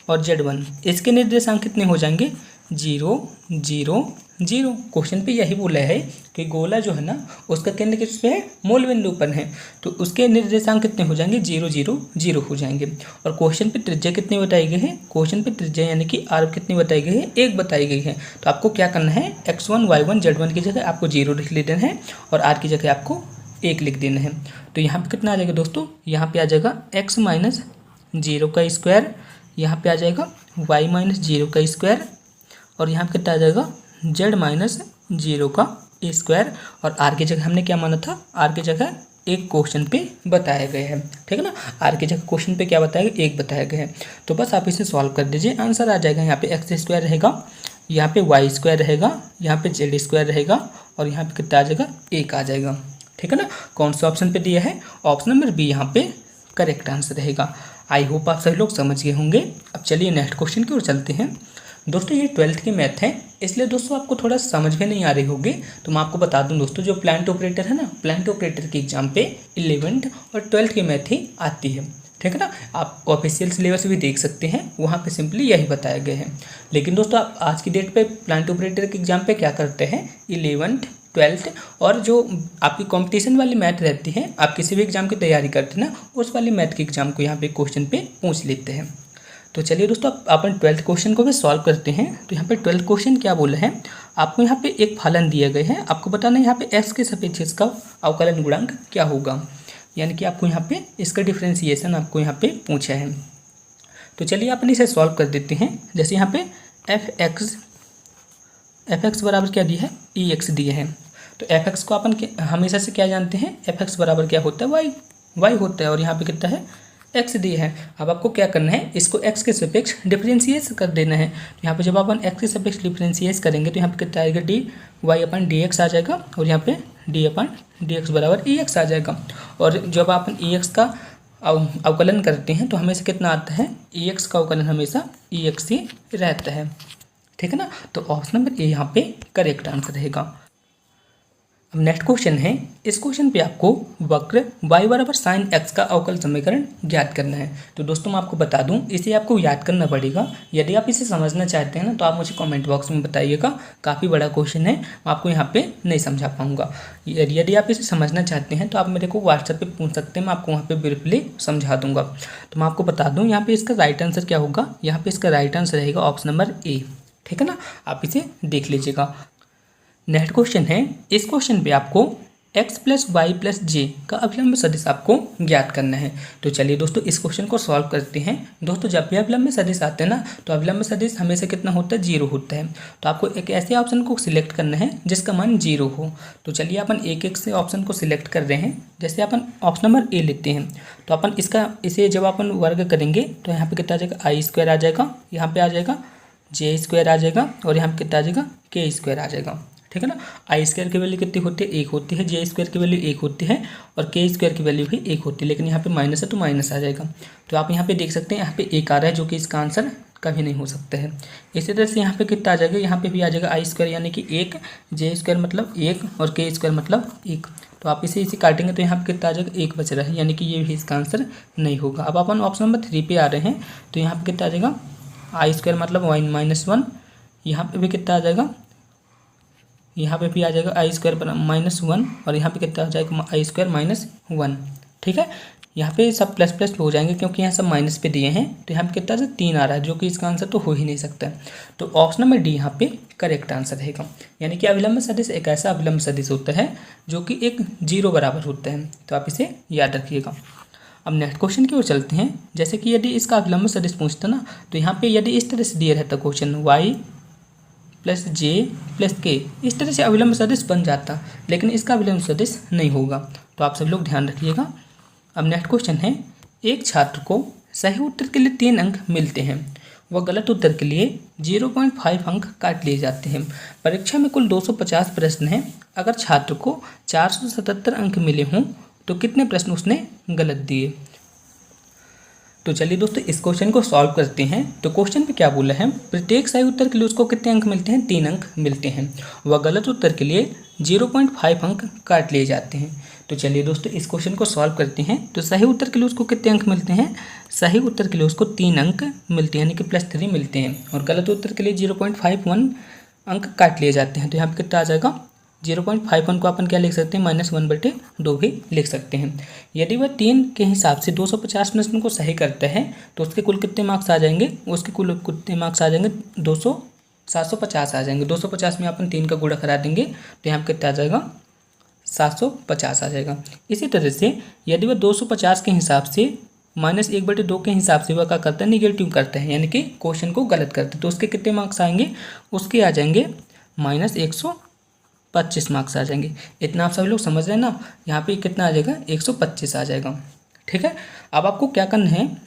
A: और z1। इसके निर्देशांक कितने हो जाएंगे, 0 0 0। क्वेश्चन पे यही बोला है कि गोला जो है ना उसका केंद्र किस पे है, मूल बिंदु पर है, तो उसके निर्देशांक कितने हो जाएंगे, 0 0 0 हो जाएंगे। और क्वेश्चन पे त्रिज्या कितनी बताई गई है, क्वेश्चन पे त्रिज्या यानी कि r कितनी बताई गई है, 1 बताई गई है। तो आपको क्या करना है, x1 y1 z1 की जगह आपको 0 लिख देना है और r की जगह आपको 1 लिख देना है। तो यहाँ पे कितना आ जाएगा दोस्तों, यहाँ पे आ जाएगा x माइनस 0 का स्क्वायर, यहाँ पे आ जाएगा y माइनस 0 का स्क्वायर और यहाँ पे कितना आ जाएगा z माइनस 0 का स्क्वायर। और r की जगह हमने क्या माना था, r की जगह एक क्वेश्चन पे बताया गया है, ठीक है ना, r की जगह क्वेश्चन पे क्या बताया गया, 1 बताया गया है। तो बस आप इसे सॉल्व कर दीजिए, आंसर आ जाएगा। यहाँ पे एक्स स्क्वायर रहेगा, यहाँ पे वाई स्क्वायर रहेगा, यहाँ पे जेड स्क्वायर रहेगा और यहाँ पे कितना आ जाएगा, 1 आ जाएगा, ठीक है ना। कौन सा ऑप्शन पे दिया है, ऑप्शन नंबर बी यहाँ पे करेक्ट आंसर रहेगा। आई होप आप सभी लोग समझ गए होंगे। अब चलिए नेक्स्ट क्वेश्चन की ओर चलते हैं। दोस्तों ये 12th की मैथ है, इसलिए दोस्तों आपको थोड़ा समझ में नहीं आ रही होगी, तो मैं आपको बता दूं दोस्तों, जो प्लांट ऑपरेटर है ना, प्लांट ऑपरेटर के एग्जाम पे 11th और 12th की मैथ ही आती है, ठीक है ना। आप ऑफिशियल सिलेबस भी देख सकते हैं, वहाँ पे सिंपली यही बताया गया है। लेकिन दोस्तों आप आज की डेट पे प्लांट ऑपरेटर के एग्जाम पे क्या करते हैं, 11th 12th और जो आपकी कंपटीशन वाली मैथ रहती है, आप किसी भी एग्जाम की तैयारी करते हैं ना, उस वाली मैथ के एग्जाम को यहाँ पे क्वेश्चन पे पूछ लेते हैं। तो चलिए दोस्तों अपन 12th क्वेश्चन को भी सॉल्व करते हैं। तो यहाँ पे 12th क्वेश्चन क्या बोला है, आपको यहाँ पे एक फलन दिया गया है, आपको बताना है यहाँ पे x के सापेक्ष इसका अवकलन गुणांक क्या होगा, यानी कि आपको यहाँ पे इसका डिफ्रेंसिएशन आपको यहाँ पे पूछा है। तो चलिए अपन इसे सॉल्व कर देते हैं। जैसे यहाँ पे एफ एक्स बराबर क्या दिया है, ई एक्स दिया है। तो एफ एक्स को अपन हमेशा से क्या जानते हैं, एफ एक्स बराबर क्या होता है, वाई होता है और यहाँ पे कितना है, एक्स दिया है। अब आपको क्या करना है, इसको एक्स के सापेक्ष डिफरेंशिएट कर देना है। तो यहाँ पे जब अपन एक्स के सापेक्ष डिफरेंशिएट करेंगे तो यहाँ पे कितना आएगा, डी वाई अपन डी एक्स आ जाएगा और यहाँ पे डी अपन डी एक्स बराबर ई एक्स आ जाएगा। और जब अपन ई एक्स का अवकलन करते हैं तो हमेशा कितना आता है, ई एक्स का अवकलन हमेशा ई एक्स ही रहता है, ठीक है ना। तो ऑप्शन नंबर ए यहाँ पे करेक्ट आंसर रहेगा। अब नेक्स्ट क्वेश्चन है, इस क्वेश्चन पे आपको वक्र y बराबर साइन x का अवकल समीकरण ज्ञात करना है। तो दोस्तों मैं आपको बता दूं, इसे आपको याद करना पड़ेगा। यदि आप इसे समझना चाहते हैं ना तो आप मुझे कमेंट बॉक्स में बताइएगा, काफ़ी बड़ा क्वेश्चन है, मैं आपको यहाँ पे नहीं समझा पाऊँगा। यदि आप इसे समझना चाहते हैं तो आप मेरे को व्हाट्सएप पर पूछ सकते हैं, मैं आपको वहाँ पर ब्रीफली समझा दूँगा। तो मैं आपको बता दूँ यहाँ पर इसका राइट आंसर क्या होगा, यहाँ पर इसका राइट आंसर रहेगा ऑप्शन नंबर ए, ठीक है ना। आप इसे देख लीजिएगा। नेक्स्ट क्वेश्चन है, इस क्वेश्चन पे आपको x प्लस वाई प्लस जे का अभिलंब सदिश आपको ज्ञात करना है। तो चलिए दोस्तों इस क्वेश्चन को सॉल्व करते हैं। दोस्तों जब भी अभिलंब सदिश आते हैं ना तो अभिलंब सदिश हमेशा कितना होता है, 0 होता है। तो आपको एक ऐसे ऑप्शन को सिलेक्ट करना है जिसका मान 0 हो। तो चलिए अपन एक एक से ऑप्शन को सिलेक्ट कर रहे हैं। जैसे अपन ऑप्शन नंबर ए लेते हैं तो अपन इसे जब अपन वर्ग करेंगे तो यहाँ पे कितना आ जाएगा, आई स्क्वायर आ जाएगा, यहाँ पे आ जाएगा जे स्क्वायर आ जाएगा और यहाँ पे कितना आ जाएगा, के स्क्वायर आ जाएगा, ठीक है ना। आई स्क्वायर की वैल्यू कितनी होती है, 1 होती है, जे स्क्वायर की वैल्यू 1 होती है और के स्क्वायर की वैल्यू भी 1 होती है। लेकिन यहाँ पे माइनस है तो माइनस आ जाएगा। तो आप यहाँ पे देख सकते हैं यहाँ पे 1 आ रहा है जो कि इसका आंसर कभी नहीं हो सकता है। इसी तरह से यहाँ पे कितना आ जाएगा, यहाँ पे भी आ जाएगा आई स्क्वायर यानी कि 1, जे स्क्वायर मतलब 1 और के स्क्वायर मतलब 1। तो आप इसे काटेंगे तो यहाँ पे कितना आ जाएगा, 1 बच रहा है, यानी कि ये भी इसका आंसर नहीं होगा। अब अपन ऑप्शन नंबर 3 पे आ रहे हैं तो यहाँ पे कितना आ जाएगा, आई स्क्वायर मतलब 1 - 1 यहाँ पे भी कितना आ जाएगा, यहाँ पे भी आ जाएगा आई स्क्वायर -1 और यहाँ पे कितना आ जाएगा आई स्क्वायर -1। ठीक है, यहाँ पे सब प्लस प्लस हो जाएंगे क्योंकि यहाँ सब माइनस पे दिए हैं, तो यहाँ पे कितना से 3 आ रहा है, जो कि इसका आंसर तो हो ही नहीं सकता। तो ऑप्शन नंबर डी यहाँ पे करेक्ट आंसर रहेगा। यानी कि अविलंब सदिश एक ऐसा अविलंब सदिश होता है जो कि एक 0 बराबर होता है, तो आप इसे याद रखिएगा। अब नेक्स्ट क्वेश्चन की ओर चलते हैं। जैसे कि यदि इसका अविलंब सदिश पूछता ना, तो यहाँ पे यदि इस तरह से दिया रहता क्वेश्चन y + j + k, इस तरह से अविलंब सदिश बन जाता, लेकिन इसका अविलंब सदिश नहीं होगा, तो आप सब लोग ध्यान रखिएगा। अब नेक्स्ट क्वेश्चन है, एक छात्र को सही उत्तर के लिए 3 अंक मिलते हैं, वह गलत उत्तर के लिए 0.5 अंक काट लिए जाते हैं। परीक्षा में कुल 250 प्रश्न हैं, अगर छात्र को 477 अंक मिले हों तो कितने प्रश्न उसने गलत दिए। तो चलिए दोस्तों इस क्वेश्चन को सॉल्व करते हैं। तो क्वेश्चन पे क्या बोला है, प्रत्येक सही उत्तर के लिए उसको कितने अंक मिलते हैं, 3 अंक मिलते हैं, वह गलत उत्तर के लिए 0.5 अंक काट लिए जाते हैं। तो चलिए दोस्तों इस क्वेश्चन को सॉल्व करते हैं। तो सही उत्तर के लिए उसको कितने अंक मिलते हैं, सही उत्तर के लिए उसको 3 अंक मिलते हैं, यानी कि +3 मिलते हैं, और गलत उत्तर के लिए 0.51 अंक काट लिए जाते हैं। तो यहाँ पर कितना आ जाएगा, 0.51 को अपन क्या लिख सकते हैं, -1/2 भी लिख सकते हैं। यदि वह 3 के हिसाब से 250 प्रश्न को सही करता है तो उसके कुल कितने मार्क्स आ जाएंगे, उसके कुल कितने मार्क्स आ जाएंगे, 750 आ जाएंगे। 250 में अपन 3 का गुणा करा देंगे तो यहाँ पर कितना आ जाएगा, 750 आ जाएगा। इसी तरह से यदि वह 250 के हिसाब से -1/2 के हिसाब से वह क्या करता है, निगेटिव करता है, यानी कि क्वेश्चन को गलत करता है, तो उसके कितने मार्क्स आएंगे, उसके आ जाएंगे -125 मार्क्स आ जाएंगे। इतना आप सभी लोग समझ रहे हैं ना, यहाँ पे कितना आ जाएगा, 125 आ जाएगा। ठीक है, अब आपको क्या करना है,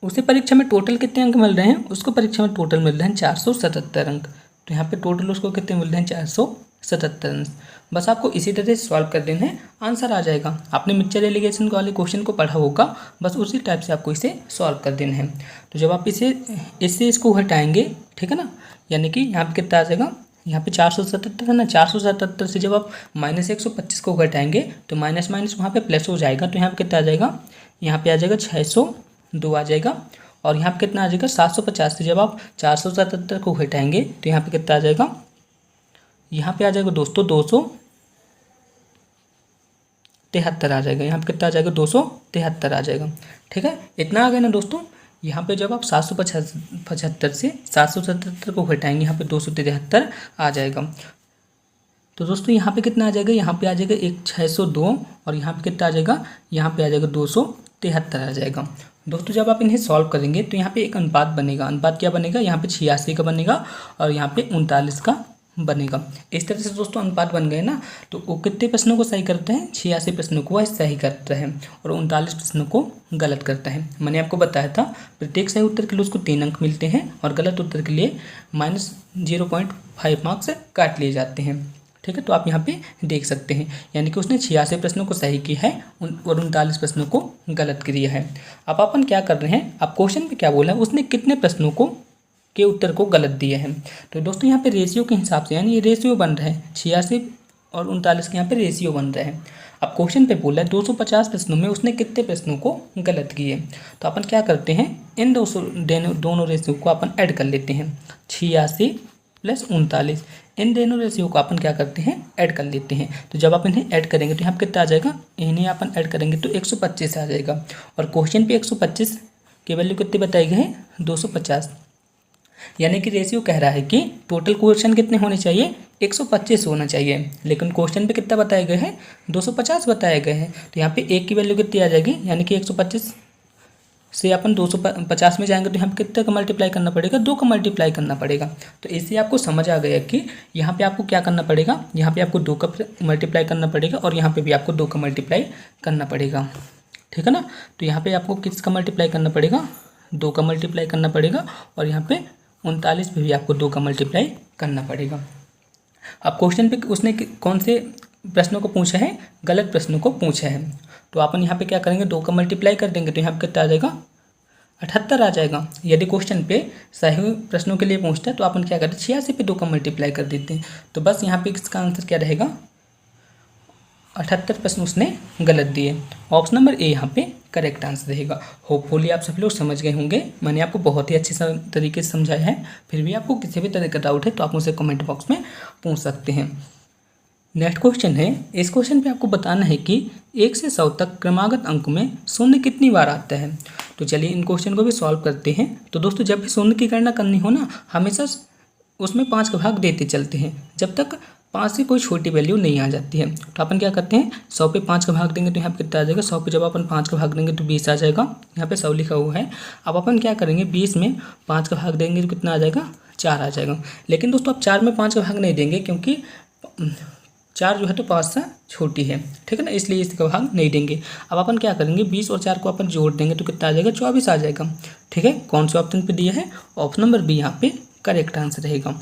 A: उसे परीक्षा में टोटल कितने अंक मिल रहे हैं, उसको परीक्षा में टोटल मिल रहे हैं 477 अंक। तो यहाँ पे टोटल उसको कितने मिल रहे हैं, 477 अंक। बस आपको इसी तरह से सॉल्व कर देना है, आंसर आ जाएगा। आपने मिक्सचर एलिगेशन वाले क्वेश्चन को पढ़ा होगा, बस उसी टाइप से आपको इसे सॉल्व कर देना है। तो जब आप इससे इसको हटाएंगे, ठीक है ना, यानी कि यहाँ पे कितना आ जाएगा, यहाँ पे 477 है ना, 477 से जब आप -125 को घटाएंगे तो माइनस वहाँ पे प्लस हो जाएगा, तो यहाँ पे कितना आ जाएगा, यहाँ पे आ जाएगा 602 आ जाएगा, और यहाँ पे कितना आ जाएगा, 750 से जब आप 477 को घटाएंगे तो यहाँ पे कितना आ जाएगा, यहाँ पे आ जाएगा दोस्तों 273 आ जाएगा, यहाँ पे कितना आ जाएगा, 273 आ जाएगा। ठीक है, इतना आ गया ना दोस्तों। यहाँ पे जब आप 775 से 777 को घटाएंगे, यहाँ पे 273 आ जाएगा। तो दोस्तों यहाँ पे कितना आ जाएगा, यहाँ पे आ जाएगा 602, और यहाँ पे कितना आ जाएगा, यहाँ पे आ जाएगा 273 आ जाएगा। दोस्तों जब आप इन्हें सॉल्व करेंगे तो यहाँ पे एक अनुपात बनेगा। अनुपात क्या बनेगा, यहाँ पे 86 का बनेगा और यहाँ पे 39 का बनेगा। इस तरह से दोस्तों अनुपात बन गए ना, तो वो कितने प्रश्नों को सही करते हैं, 86 प्रश्नों को वह सही करता है और 39 प्रश्नों को गलत करता है। मैंने आपको बताया था प्रत्येक सही उत्तर के लिए उसको 3 अंक मिलते हैं और गलत उत्तर के लिए -0.5 मार्क्स काट लिए जाते हैं। ठीक है, तो आप यहाँ पे देख सकते हैं, यानी कि उसने 86 प्रश्नों को सही किया है और 39 प्रश्नों को गलत किया है। अब अपन क्या कर रहे हैं, अब क्वेश्चन पे क्या बोला है, उसने कितने प्रश्नों को के उत्तर को गलत दिए हैं। तो दोस्तों यहाँ पे रेशियो के हिसाब से, यानी ये रेशियो बन रहा है 86 और 39 के यहाँ पे रेशियो बन रहा है। अब क्वेश्चन पे बोला है 250 प्रश्नों में उसने कितने प्रश्नों को गलत किए। तो अपन क्या करते हैं, इन दोनों रेशियो को अपन ऐड कर लेते हैं, 86 + 39, इन दोनों रेशियो को अपन क्या करते हैं, ऐड कर लेते हैं। तो जब आप इन्हें ऐड करेंगे तो यहाँ कितना आ जाएगा, इन्हें अपन ऐड करेंगे तो 125 आ जाएगा, और क्वेश्चन पे 125 की वैल्यू कितनी बताई गई है, 250। यानी कि रेशियो कह रहा है कि टोटल क्वेश्चन कितने होने चाहिए, 125 होना चाहिए, लेकिन क्वेश्चन पे कितना बताया गया है, 250 बताया गया है। तो यहाँ पे 1 की वैल्यू कितनी आ जाएगी, यानी कि 125 से अपन 250 में जाएंगे तो यहाँ पे कितने का मल्टीप्लाई करना पड़ेगा, 2 का मल्टीप्लाई करना पड़ेगा। तो इससे आपको समझ आ गया कि यहाँ पे आपको क्या करना पड़ेगा, यहाँ पे आपको 2 का मल्टीप्लाई करना पड़ेगा और यहाँ पे भी आपको 2 का मल्टीप्लाई करना पड़ेगा। ठीक है ना, तो यहाँ पे आपको किसका मल्टीप्लाई करना पड़ेगा, 2 का मल्टीप्लाई करना पड़ेगा, और यहाँ पे 39 पे भी आपको 2 का मल्टीप्लाई करना पड़ेगा। अब क्वेश्चन पे उसने कौन से प्रश्नों को पूछा है, गलत प्रश्नों को पूछा है। तो अपन यहाँ पे क्या करेंगे, 2 का मल्टीप्लाई कर देंगे तो यहाँ पे कितना आ जाएगा, 78 आ जाएगा। यदि क्वेश्चन पे सही प्रश्नों के लिए पूछता है तो अपन क्या करते हैं, 86 पे 2 का मल्टीप्लाई कर देते हैं। तो बस यहाँ पे इसका आंसर क्या रहेगा, 78 प्रश्न उसने गलत दिए। ऑप्शन नंबर ए यहाँ पे करेक्ट आंसर रहेगा। होपफुली आप सभी लोग समझ गए होंगे, मैंने आपको बहुत ही अच्छे तरीके से समझाया है। फिर भी आपको किसी भी तरह का डाउट है तो आप मुझसे कमेंट बॉक्स में पूछ सकते हैं। नेक्स्ट क्वेश्चन है, इस क्वेश्चन पे आपको बताना है कि 1 से 100 तक क्रमागत अंक में शून्य कितनी बार आता है। तो चलिए इन क्वेश्चन को भी सॉल्व करते हैं। तो दोस्तों जब भी शून्य की गणना करनी हो ना, हमेशा उसमें 5 का भाग देते चलते हैं जब तक 5 से कोई छोटी वैल्यू नहीं आ जाती है। तो अपन क्या करते हैं, 100 पे 5 का भाग देंगे तो यहाँ पे कितना आ जाएगा, 100 पे जब अपन 5 का भाग देंगे तो 20 आ जाएगा। यहाँ पे 100 लिखा हुआ है। अब अपन क्या करेंगे, 20 में 5 का भाग देंगे तो कितना आ जाएगा, 4 आ जाएगा। लेकिन दोस्तों आप 4 में 5 का भाग नहीं देंगे क्योंकि 4 जो है तो 5 से छोटी है, ठीक है ना, इसलिए इसका भाग नहीं देंगे। अब अपन क्या करेंगे, 20 और 4 को अपन जोड़ देंगे तो कितना आ जाएगा, 24 आ जाएगा। ठीक है, कौन से ऑप्शन पे दिया है, ऑप्शन नंबर बी यहाँ पे करेक्ट आंसर रहेगा।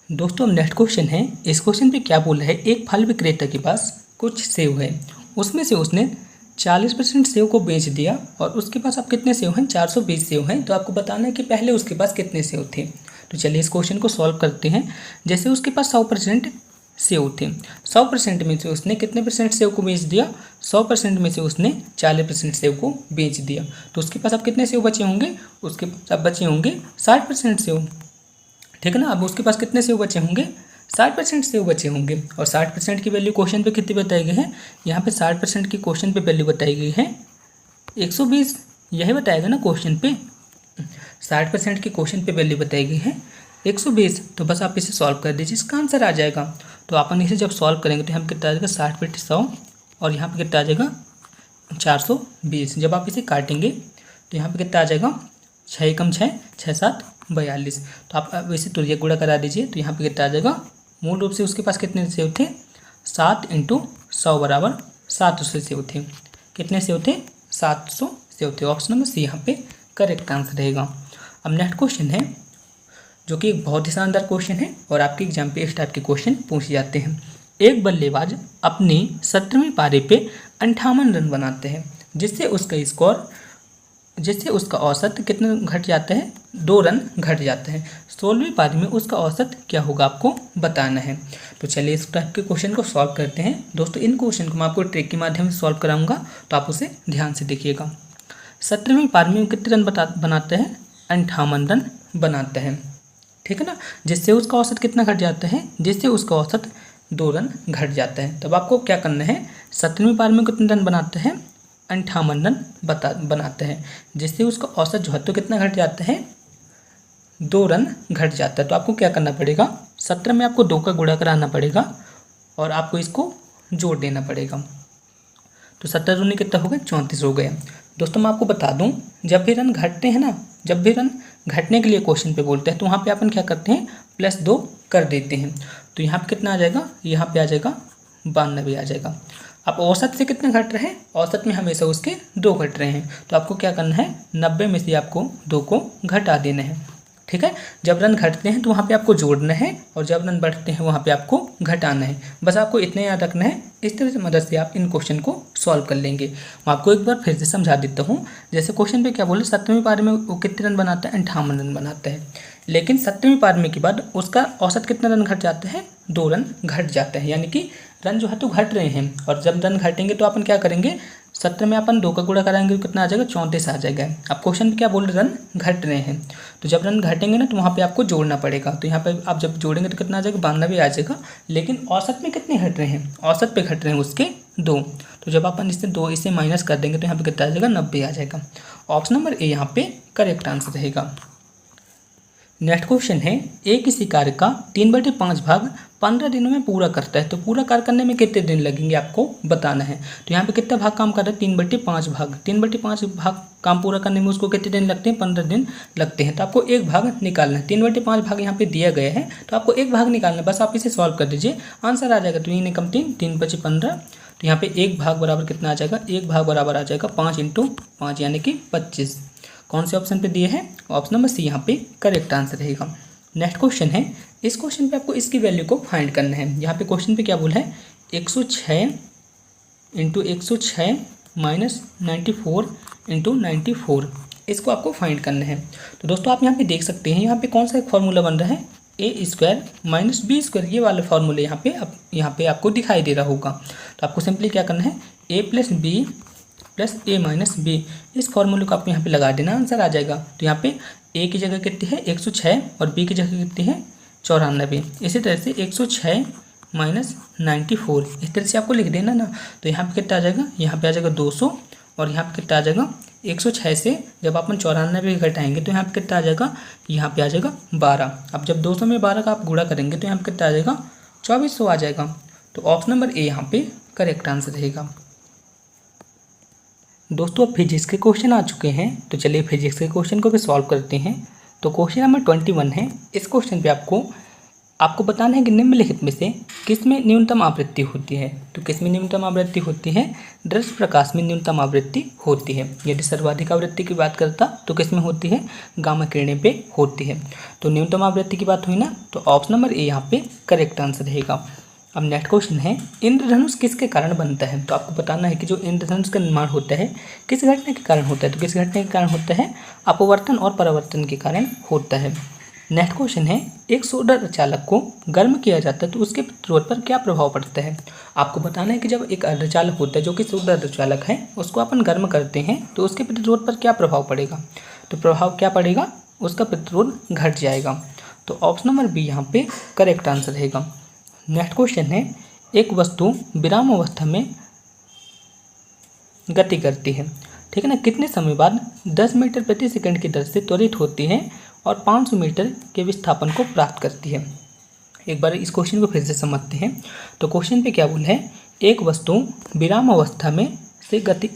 A: दोस्तों नेक्स्ट क्वेश्चन है, इस क्वेश्चन पे क्या बोल रहा है, एक फल विक्रेता के पास कुछ सेव है, उसमें से उसने 40% सेव को बेच दिया और उसके पास अब कितने सेव हैं, 420 सेव हैं। तो आपको बताना है कि पहले उसके पास कितने सेव थे। तो चलिए इस क्वेश्चन को सॉल्व करते हैं। जैसे उसके पास 100% सेव थे, 100% में से उसने कितने परसेंट सेव को बेच दिया, 100% में से उसने 40% सेव को बेच दिया। तो उसके पास अब कितने सेव बचे होंगे, उसके पास अब बचे होंगे 60% सेव, ठीक है ना। अब उसके पास कितने सेव बचे होंगे, 60% सेव बचे होंगे। और 60% की वैल्यू क्वेश्चन पे कितनी बताई गई है, यहाँ पे 60% की क्वेश्चन पे वैल्यू बताई गई है 120, यही बताएगा ना क्वेश्चन पे, 60% की क्वेश्चन पे वैल्यू बताई गई है 120। तो बस आप इसे सॉल्व कर दीजिए, इसका आंसर आ जाएगा। तो अपन इसे जब सॉल्व करेंगे तो यहाँ पे कितना आ जाएगा, 60 बटे 100 और यहाँ पे कितना आ जाएगा 420। जब आप इसे काटेंगे तो यहाँ पे कितना आ जाएगा, 6 कम 6, 6 7 42। तो आप अब इसे तुल्य गुणा करा दीजिए तो यहाँ पे कितना आ जाएगा, मूल रूप से उसके पास कितने सेव थे, 7 × 100 बराबर 700 सेव थे। कितने save the, 700 save the. Option number C यहाँ पे करेक्ट आंसर रहेगा। अब नेक्स्ट क्वेश्चन है जो कि एक बहुत ही शानदार क्वेश्चन है और आपके एग्जाम पे इस टाइप के क्वेश्चन पूछे जाते हैं। एक बल्लेबाज अपनी 17वीं पारी पे 58 रन बनाते हैं जिससे उसका औसत कितना घट जाता है, 2 रन घट जाता है। 16वीं पारी में उसका औसत क्या होगा आपको बताना है। तो चलिए इस टाइप के क्वेश्चन को सॉल्व करते हैं। दोस्तों इन क्वेश्चन को मैं आपको ट्रिक के माध्यम से सॉल्व कराऊंगा, तो आप उसे ध्यान से देखिएगा। 17वीं पारी में कितने रन बनाते हैं, 58 रन बनाते हैं, ठीक है ना। जिससे उसका औसत कितना घट जाता है, जिससे उसका औसत 2 रन घट जाता है। तब आपको क्या करना है, 17वीं पारी में कितने रन बनाते हैं, 58 रन बनाते हैं, जिससे उसका औसत जो है तो कितना घट जाता है, 2 रन घट जाता है। तो आपको क्या करना पड़ेगा, 17 में आपको 2 का गुणा कराना पड़ेगा और आपको इसको जोड़ देना पड़ेगा। तो 17 दूनी कितना हो गया, 34 हो गया। दोस्तों मैं आपको बता दूं, जब भी रन घटते हैं ना, जब भी रन घटने के लिए क्वेश्चन पे बोलते हैं तो वहाँ पे अपन क्या करते हैं, +2 कर देते हैं। तो यहाँ पे कितना आ जाएगा, यहाँ पे आ जाएगा 92 आ जाएगा। अब औसत से कितने घट रहे हैं, औसत में हमेशा उसके 2 घट रहे हैं। तो आपको क्या करना है, 90 में से आपको 2 को घटा देना है, ठीक है। जब रन घटते हैं तो वहाँ पे आपको जोड़ना है और जब रन बढ़ते हैं वहाँ पे आपको घटाना है। बस आपको इतना याद रखना है। इस तरह से मदद से आप इन क्वेश्चन को सॉल्व कर लेंगे। मैं आपको एक बार फिर से समझा देता हूँ। जैसे क्वेश्चन पे क्या बोले, 17वीं पारी में वो कितने रन बनाता है, 58 रन बनाता है। लेकिन 17वीं पारी में के बाद उसका औसत कितना रन घट जाता है, 2 रन घट जाता है। यानी कि रन जो है तो घट रहे हैं और जब रन घटेंगे तो अपन क्या करेंगे, 17 में अपन 2 का गुणा कराएंगे तो कितना आ जाएगा, 34 आ जाएगा। अब क्वेश्चन पे क्या बोल रहे, रन घट रहे हैं। तो जब रन घटेंगे ना तो वहाँ पे आपको जोड़ना पड़ेगा। तो यहाँ पे आप जब जोड़ेंगे तो कितना आ जाएगा, 92 आ जाएगा। लेकिन औसत में कितने घट रहे हैं, औसत पे घट रहे हैं उसके 2। तो जब अपन इससे 2 इसे माइनस कर देंगे तो यहाँ पे कितना आ जाएगा, 90 आ जाएगा। ऑप्शन नंबर ए यहाँ पे करेक्ट आंसर रहेगा। नेक्स्ट क्वेश्चन है, एक किसी कार्य का 3/5 भाग 15 दिनों में पूरा करता है। तो पूरा कार्य करने में कितने दिन लगेंगे आपको बताना है। तो यहाँ पे कितना भाग काम कर रहा है, 3/5 भाग। 3/5 भाग काम पूरा करने में उसको कितने दिन लगते हैं, 15 दिन लगते हैं। तो आपको एक भाग निकालना है। 3/5 भाग यहाँ पे दिया गया है तो आपको एक भाग निकालना है। बस आप इसे सॉल्व कर दीजिए, आंसर आ जाएगा। 3 × 3, 3 × 5 15। तो यहाँ पे एक भाग बराबर कितना आ जाएगा, एक भाग बराबर आ जाएगा 5 × 5 यानी कि 25। कौन से ऑप्शन पे दिए हैं, ऑप्शन नंबर सी यहाँ पे करेक्ट आंसर रहेगा। नेक्स्ट क्वेश्चन है, इस क्वेश्चन पे आपको इसकी वैल्यू को फाइंड करना है। यहाँ पे क्वेश्चन पे क्या बोला है, 106 × 106 -94 × 94, इसको आपको फाइंड करना है। तो दोस्तों आप यहाँ पे देख सकते हैं, यहाँ पे कौन सा एक फॉर्मूला बन रहा है, a² माइनस b², ये वाला फॉर्मूला यहाँ पे आपको दिखाई दे रहा होगा। तो आपको सिंपली क्या करना है, a + b + a - b, इस फॉर्मूले को आपको यहाँ पे लगा देना, आंसर आ जाएगा। तो यहाँ पे a की जगह कितनी है 106 और b की जगह कितनी है 94। इसी तरह से 106 - 94, इस तरह से आपको लिख देना ना। तो यहाँ पे कितना आ जाएगा, यहाँ पे आ जाएगा 200 और यहाँ पे कितना आ जाएगा 106 से जब अपन 94 घटाएंगे तो यहाँ पे कितना आ जाएगा, यहाँ पे आ जाएगा 12। अब जब 200 में 12 का आप गुणा करेंगे तो यहाँ पे कितना आ जाएगा 2400 आ जाएगा। तो ऑप्शन नंबर ए यहाँ पे करेक्ट आंसर रहेगा। दोस्तों अब फिजिक्स के क्वेश्चन आ चुके हैं, तो चलिए फिजिक्स के क्वेश्चन को भी सॉल्व करते हैं। तो क्वेश्चन नंबर 21 है। इस क्वेश्चन पे आपको बताना है कि निम्नलिखित में से किसमें न्यूनतम आवृत्ति होती है। तो किसमें न्यूनतम आवृत्ति होती है, दृश्य प्रकाश में न्यूनतम आवृत्ति होती है। यदि सर्वाधिक आवृत्ति की बात करता तो किसमें होती है, गामा किरणें पे होती है। तो न्यूनतम आवृत्ति की बात हुई ना, तो ऑप्शन नंबर ए यहाँ पे करेक्ट आंसर रहेगा। अब नेक्स्ट क्वेश्चन है, इंद्रधनुष किसके कारण बनता है। तो आपको बताना है कि जो इंद्रधनुष का निर्माण होता है किस घटना के कारण होता है। तो किस घटना के कारण होता है, अपवर्तन और परावर्तन के कारण होता है। नेक्स्ट क्वेश्चन है, एक सोलर चालक को गर्म किया जाता है तो उसके प्रतिरोध पर क्या प्रभाव पड़ता है। आपको बताना है कि जब एक अर्धचालक होता है जो कि सोलर अर्धचालक है, उसको अपन गर्म करते हैं तो उसके प्रतिरोध पर क्या प्रभाव पड़ेगा। तो प्रभाव क्या पड़ेगा, उसका प्रतिरोध घट जाएगा। तो ऑप्शन नंबर बी यहाँ पे करेक्ट आंसर रहेगा। नेक्स्ट क्वेश्चन है, एक वस्तु विराम अवस्था में गति करती है, ठीक है ना, कितने समय बाद 10 मीटर प्रति सेकंड की दर से त्वरित होती है और 500 मीटर के विस्थापन को प्राप्त करती है। एक बार इस क्वेश्चन को फिर से समझते हैं। तो क्वेश्चन पे क्या बोला है, एक वस्तु विराम अवस्था में से गति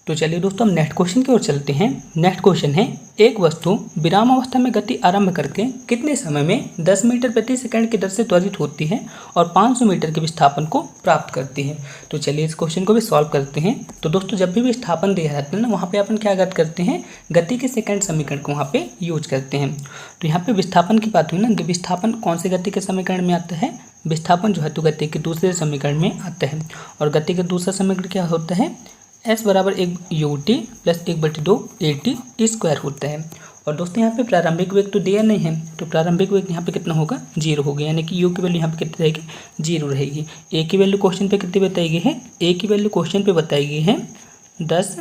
A: तो चलिए दोस्तों हम नेक्स्ट क्वेश्चन की ओर चलते हैं। नेक्स्ट क्वेश्चन है, एक वस्तु विराम अवस्था में गति आरंभ करके कितने समय में 10 मीटर प्रति सेकंड की दर से त्वरित होती है और 500 मीटर के विस्थापन को प्राप्त करती है। तो चलिए इस क्वेश्चन को भी सॉल्व करते हैं। तो दोस्तों जब भी विस्थापन दिया जाता है ना, वहाँ पे अपन क्या करते हैं, गति के सेकंड समीकरण को वहाँ पे यूज करते हैं। तो यहाँ पे विस्थापन की बात हुई ना, विस्थापन कौन से गति के समीकरण में आता है, विस्थापन जो है तो गति के दूसरे समीकरण में आता है। और गति का दूसरा समीकरण क्या होता है, s बराबर 1 ut प्लस 1/2 at² होता है। और दोस्तों यहाँ पे प्रारंभिक वेग तो दिया नहीं है, तो प्रारंभिक वेग यहाँ पे कितना होगा, 0 होगा, यानी कि u की वैल्यू यहाँ पे कितनी रहेगी, 0 रहेगी। a की वैल्यू क्वेश्चन पे कितनी बताई गई है, a की वैल्यू क्वेश्चन पे बताई गई है 10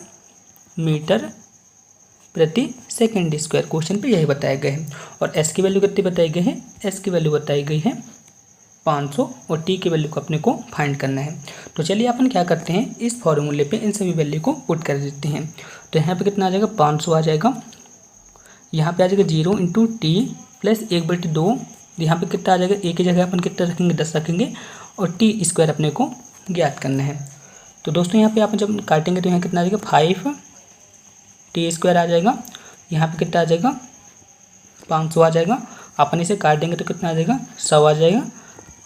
A: मीटर प्रति सेकंड स्क्वायर, क्वेश्चन पे यही बताया गया है। और s की वैल्यू कितनी बताई गई है, s की वैल्यू बताई गई है 500 और t की वैल्यू को अपने को फाइंड करना है। तो चलिए अपन क्या करते हैं, इस फॉर्मूले पे इन सभी वैल्यू को पुट कर देते हैं। तो यहाँ पे कितना आ जाएगा, 500 आ जाएगा, यहाँ पे आ जाएगा 0 × t प्लस 1/2, यहाँ पे कितना आ जाएगा, a की जगह अपन कितना रखेंगे, 10 रखेंगे और t² अपने को ज्ञात करना है। तो दोस्तों यहाँ पे आप जब काटेंगे तो यहाँ कितना आ जाएगा, 5t² आ जाएगा, यहाँ पे कितना आ जाएगा 500 आ जाएगा। अपन इसे काटेंगे तो कितना आ जाएगा, 100 आ जाएगा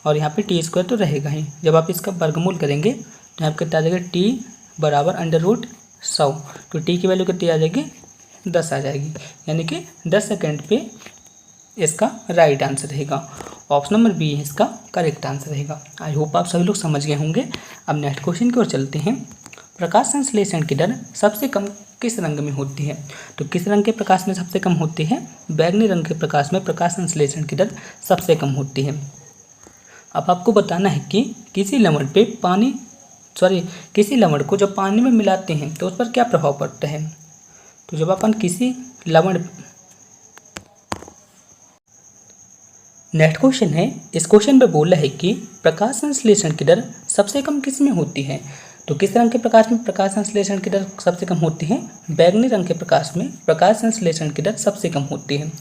A: और यहाँ पे t² तो रहेगा ही। जब आप इसका वर्गमूल करेंगे तो यहाँ पे कितना आ जाएगा, t बराबर √100। तो t की वैल्यू कितनी आ जाएगी, 10 आ जाएगी, यानी कि 10 सेकंड पे इसका राइट आंसर रहेगा। ऑप्शन नंबर बी इसका करेक्ट आंसर रहेगा। आई होप आप सभी लोग समझ गए होंगे। अब नेक्स्ट क्वेश्चन की ओर चलते हैं। प्रकाश संश्लेषण की दर सबसे कम किस रंग में होती है। तो किस रंग के प्रकाश में सबसे कम होती है, बैगनी रंग के प्रकाश में प्रकाश संश्लेषण की दर सबसे कम होती है। अब आपको बताना है कि किसी लवण को जब पानी में मिलाते हैं तो उस पर क्या प्रभाव पड़ता है। तो जब अपन किसी लवण, नेक्स्ट क्वेश्चन है, इस क्वेश्चन पे बोला है कि प्रकाश संश्लेषण की दर सबसे कम किस में होती है। तो किस रंग के प्रकाश में प्रकाश संश्लेषण की दर सबसे कम होती है, बैगनी रंग के प्रकाश में प्रकाश संश्लेषण की दर सबसे कम होती है।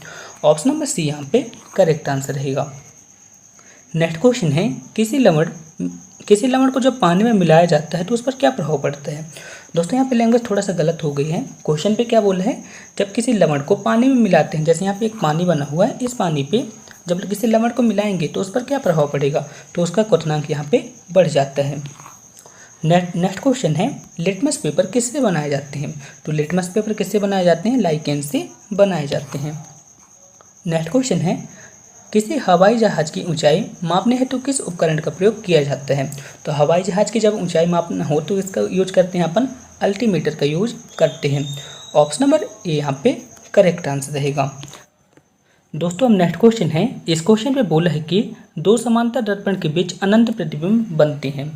A: ऑप्शन नंबर सी यहाँ पे करेक्ट आंसर रहेगा। नेक्स्ट क्वेश्चन है, किसी लवण को जब पानी में मिलाया जाता है तो उस पर क्या प्रभाव पड़ता है। दोस्तों यहाँ पे लैंग्वेज थोड़ा सा गलत हो गई है। क्वेश्चन पे क्या बोला है, जब किसी लवण को पानी में मिलाते हैं, जैसे यहाँ पे एक पानी बना हुआ है, इस पानी पे जब किसी लवण को मिलाएंगे तो उस पर क्या प्रभाव पड़ेगा, तो उसका क्वथनांक यहाँ पे बढ़ जाता है। नेक्स्ट क्वेश्चन है, लिटमस पेपर किससे बनाए जाते हैं। तो लिटमस पेपर किससे बनाए जाते हैं, लाइकेन से बनाए जाते हैं। नेक्स्ट क्वेश्चन है, किसी हवाई जहाज की ऊंचाई मापने हेतु किस उपकरण का प्रयोग किया जाता है। तो हवाई जहाज की जब ऊंचाई मापना हो तो इसका यूज करते हैं अपन अल्टीमीटर का यूज करते हैं। ऑप्शन नंबर ए यहाँ पे करेक्ट आंसर रहेगा। दोस्तों अब नेक्स्ट क्वेश्चन है, इस क्वेश्चन पे बोला है कि दो समांतर दर्पण के बीच अनंत प्रतिबिंब बनते हैं।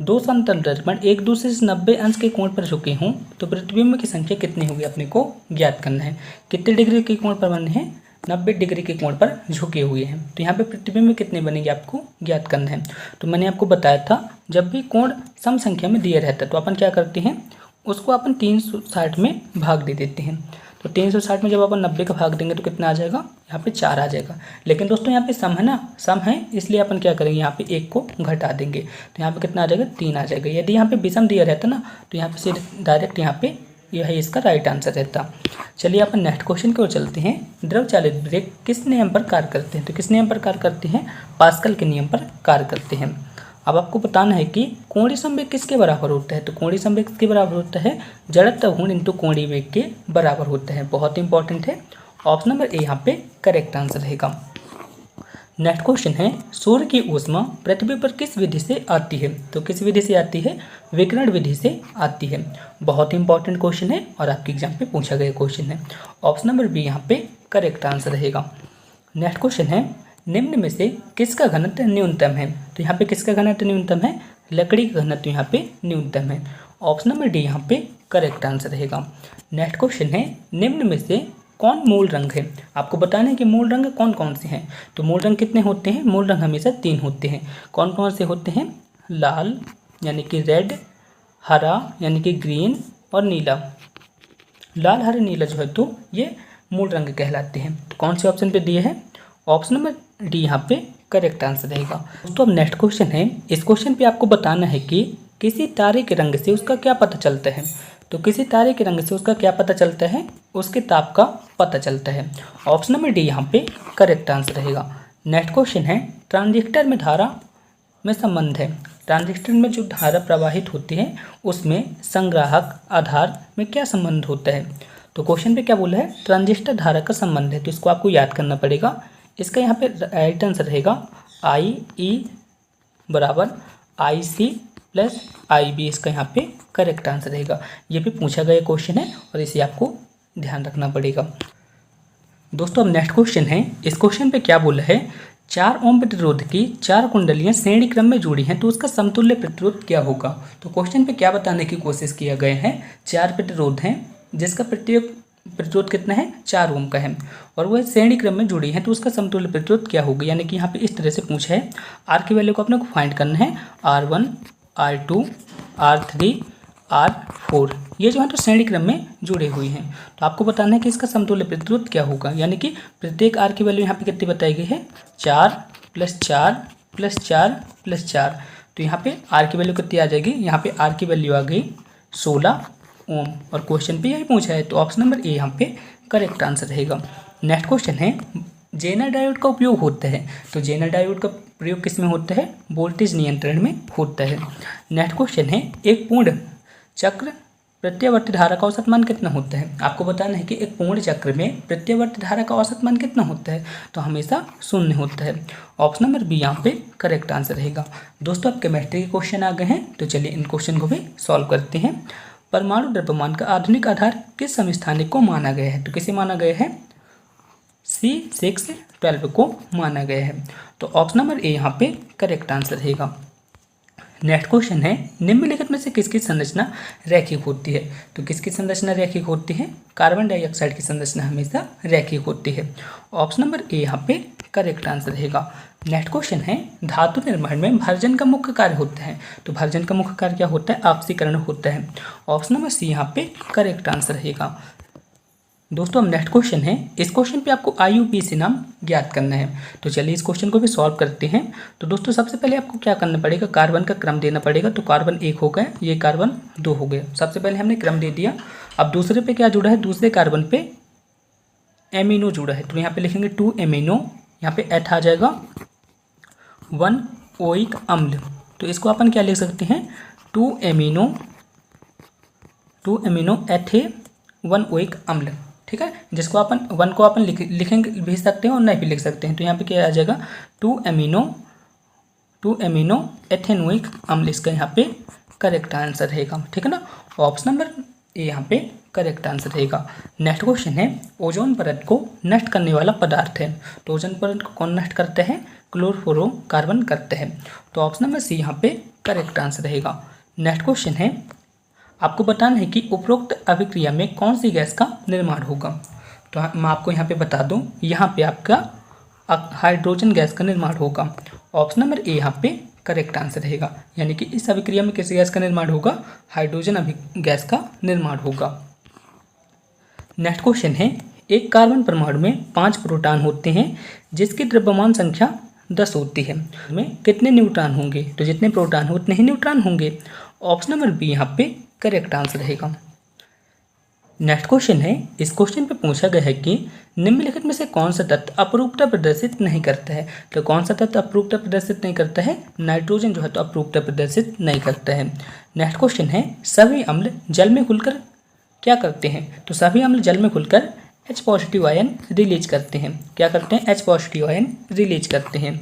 A: दो समांतर दर्पण एक दूसरे से 90 अंश के कोण पर झुके हों तो प्रतिबिंब की संख्या कितनी होगी अपने को ज्ञात करना है। कितने डिग्री के कोण पर बने हैं, 90 डिग्री के कोण पर झुके हुए हैं। तो यहाँ पे प्रतिबिंब कितने बनेंगे आपको ज्ञात करना है। तो मैंने आपको बताया था जब भी कोण सम संख्या में दिया रहता है तो अपन क्या करते हैं, उसको अपन 360 में भाग दे देते हैं। तो 360 में जब अपन 90 का भाग देंगे तो कितना आ जाएगा, यहाँ पे 4 आ जाएगा। लेकिन दोस्तों यहाँ पे सम है ना, सम है इसलिए अपन क्या करेंगे, यहाँ पे 1 को घटा देंगे तो यहाँ पे कितना आ जाएगा, 3 आ जाएगा। यदि यहाँ पे विषम दिया रहता ना तो यहाँ पे सिर्फ डायरेक्ट यहाँ पे यह है इसका राइट आंसर रहता। चलिए अपन नेक्स्ट क्वेश्चन की ओर चलते हैं। द्रव चालित ब्रेक किस नियम पर कार्य करते हैं। तो किस नियम पर कार्य करते हैं, पास्कल के नियम पर कार्य करते हैं। अब आपको बताना है कि कोणीय संवेग किसके बराबर होता है। तो कोणीय संवेग किसके बराबर होता है, जड़त्व गुण इंटू कोणीय वेग के बराबर होता है। बहुत इंपॉर्टेंट है। ऑप्शन नंबर ए यहाँ पे करेक्ट आंसर रहेगा। नेक्स्ट क्वेश्चन है, सूर्य की ऊष्मा पृथ्वी पर किस विधि से आती है। तो किस विधि से आती है, विकिरण विधि से आती है। बहुत इंपॉर्टेंट क्वेश्चन है और आपके एग्जाम पे पूछा गया क्वेश्चन है। ऑप्शन नंबर बी यहाँ पे करेक्ट आंसर रहेगा। नेक्स्ट क्वेश्चन है, निम्न में से किसका घनत्व न्यूनतम है। तो यहाँ पे किसका घनत्व न्यूनतम है, लकड़ी का घनत्व यहाँ पे न्यूनतम है। ऑप्शन नंबर डी यहाँ पे करेक्ट आंसर रहेगा। नेक्स्ट क्वेश्चन है, निम्न में से कौन मूल रंग है। आपको बताना है कि मूल रंग कौन कौन से हैं। तो मूल रंग कितने होते हैं, मूल रंग हमेशा 3 होते हैं। कौन कौन से होते हैं, लाल यानी कि रेड, हरा यानी कि ग्रीन और नीला। लाल हरा नीला जो है तो ये मूल रंग कहलाते हैं। तो कौन से ऑप्शन पे दिए हैं, ऑप्शन नंबर डी यहाँ पे करेक्ट आंसर रहेगा। तो अब नेक्स्ट क्वेश्चन है, इस क्वेश्चन पे आपको बताना है कि किसी तारे के रंग से उसका क्या पता चलता है। तो किसी तारे के रंग से उसका क्या पता चलता है, उसके ताप का पता चलता है। ऑप्शन नंबर डी यहाँ पे करेक्ट आंसर रहेगा। नेक्स्ट क्वेश्चन है, ट्रांजिस्टर में धारा में संबंध है। ट्रांजिस्टर में जो धारा प्रवाहित होती है उसमें संग्राहक आधार में क्या संबंध होता है। तो क्वेश्चन पे क्या बोला है, ट्रांजिस्टर धारा का संबंध है। तो इसको आपको याद करना पड़ेगा। इसका यहाँ पे राइट आंसर रहेगा IE बराबर IC प्लस IB। इसका यहाँ पे करेक्ट आंसर रहेगा। ये भी पूछा गया क्वेश्चन है और इसे आपको ध्यान रखना पड़ेगा। दोस्तों अब नेक्स्ट क्वेश्चन है, इस क्वेश्चन पे क्या बोला है, 4 ओम प्रतिरोध की 4 कुंडलियां श्रेणी क्रम में जुड़ी हैं तो उसका समतुल्य प्रतिरोध क्या होगा। तो क्वेश्चन पे क्या बताने की कोशिश किया गया है, 4 प्रतिरोध हैं जिसका प्रत्येक प्रतिरोध कितना है, 4 ओम का है और वह श्रेणी क्रम में जुड़ी है तो उसका समतुल्य प्रतिरोध क्या होगा। यानी कि यहाँ पे इस तरह से पूछा है, आर की वैल्यू को अपने को फाइंड करना है, R1 R2 R3 R4 ये जो है तो श्रेणी क्रम में जुड़े हुए हैं। तो आपको बताना है कि इसका समतुल्य प्रतिरोध क्या होगा। यानी कि प्रत्येक आर की वैल्यू यहाँ पे कितनी बताई गई है, 4 + 4 + 4 + 4। तो यहाँ पे आर की वैल्यू कितनी आ जाएगी, यहाँ पे आर की वैल्यू आ गई 16 ओम और क्वेश्चन पे यही पूछा है। तो ऑप्शन नंबर ए यहाँ पे करेक्ट आंसर रहेगा। नेक्स्ट क्वेश्चन है, जेनर डायोड का उपयोग होता है। तो जेनर डायोड का प्रयोग किस में होता है, वोल्टेज नियंत्रण में होता है। नेक्स्ट क्वेश्चन है, एक पूर्ण चक्र प्रत्यावर्ती धारा का औसत मान कितना होता है। आपको बताना है कि एक पूर्ण चक्र में प्रत्यावर्ती धारा का औसत मान कितना होता है। तो हमेशा 0 होता है। ऑप्शन नंबर बी यहाँ पे करेक्ट आंसर रहेगा। दोस्तों अब केमिस्ट्री के क्वेश्चन आ गए हैं तो चलिए इन क्वेश्चन को भी सॉल्व करते हैं। परमाणु द्रव्यमान का आधुनिक आधार किस समस्थानिक को माना गया है। तो किसे माना गया है, C612 को माना गया है। तो ऑप्शन नंबर ए यहाँ पे करेक्ट आंसर रहेगा। नेक्स्ट क्वेश्चन है, निम्नलिखित में से किसकी संरचना रैखिक होती है। तो किसकी संरचना रैखिक होती है, कार्बन डाइऑक्साइड की संरचना हमेशा रैखिक होती है। ऑप्शन नंबर ए यहाँ पे करेक्ट आंसर रहेगा। नेक्स्ट क्वेश्चन है, धातु निर्माण में भर्जन का मुख्य कार्य होता है। तो भर्जन का मुख्य कार्य क्या होता है, आपसीकरण होता है। ऑप्शन नंबर सी यहाँ पे करेक्ट आंसर रहेगा। दोस्तों अब नेक्स्ट क्वेश्चन है, इस क्वेश्चन पे आपको IUPAC नाम ज्ञात करना है। तो चलिए इस क्वेश्चन को भी सॉल्व करते हैं। तो दोस्तों सबसे पहले आपको क्या करना पड़ेगा, कार्बन का क्रम देना पड़ेगा। तो कार्बन 1 हो गया, ये कार्बन 2 हो गया। सबसे पहले हमने क्रम दे दिया। अब दूसरे पे क्या जुड़ा है, दूसरे कार्बन पे एमिनो जुड़ा है। तो यहाँ पे लिखेंगे 2 एमिनो, यहाँ पे एथ आ जाएगा 1 ओइक अम्ल। तो इसको अपन क्या लिख सकते हैं, 2 एमिनो एथे 1 ओइक अम्ल। ठीक है, जिसको अपन 1 को अपन लिखेंगे भी सकते हैं और नहीं भी लिख सकते हैं। तो यहाँ पे क्या आ जाएगा, 2 एमिनो एथेनोइक अम्ल। इसका यहाँ पे करेक्ट आंसर रहेगा। ठीक है ना। ऑप्शन नंबर ए यहाँ पे करेक्ट आंसर रहेगा। नेक्स्ट क्वेश्चन है ओजोन परत को नष्ट करने वाला पदार्थ है। तो ओजोन परत को कौन नष्ट करते हैं? क्लोरोफ्लोरोकार्बन करते हैं। तो ऑप्शन नंबर सी यहाँ पे करेक्ट आंसर रहेगा। नेक्स्ट क्वेश्चन है आपको बताना है कि उपरोक्त अभिक्रिया में कौन सी गैस का निर्माण होगा। तो मैं आपको यहाँ पे बता दूँ, यहाँ पे आपका हाइड्रोजन गैस का निर्माण होगा। ऑप्शन नंबर ए यहाँ पे करेक्ट आंसर रहेगा, यानी कि इस अभिक्रिया में किस गैस का निर्माण होगा? हाइड्रोजन गैस का निर्माण होगा। नेक्स्ट क्वेश्चन है एक कार्बन परमाणु में 5 प्रोटॉन होते हैं जिसकी द्रव्यमान संख्या 10 होती है, में कितने न्यूट्रॉन होंगे? तो जितने प्रोटॉन हो उतने ही न्यूट्रॉन होंगे। ऑप्शन नंबर बी यहाँ पे करेक्ट आंसर रहेगा। नेक्स्ट क्वेश्चन है इस क्वेश्चन पे पूछा गया है कि निम्नलिखित में से कौन सा तत्व अपरूपता प्रदर्शित नहीं करता है। तो कौन सा तत्व अपरूपता प्रदर्शित नहीं करता है? नाइट्रोजन जो है तो अपरूपता प्रदर्शित नहीं करता है। नेक्स्ट क्वेश्चन है सभी अम्ल जल में घुलकर क्या करते हैं? तो सभी अम्ल जल में घुलकर H पॉजिटिव आयन रिलीज करते हैं। क्या करते हैं? H पॉजिटिव आयन रिलीज करते हैं।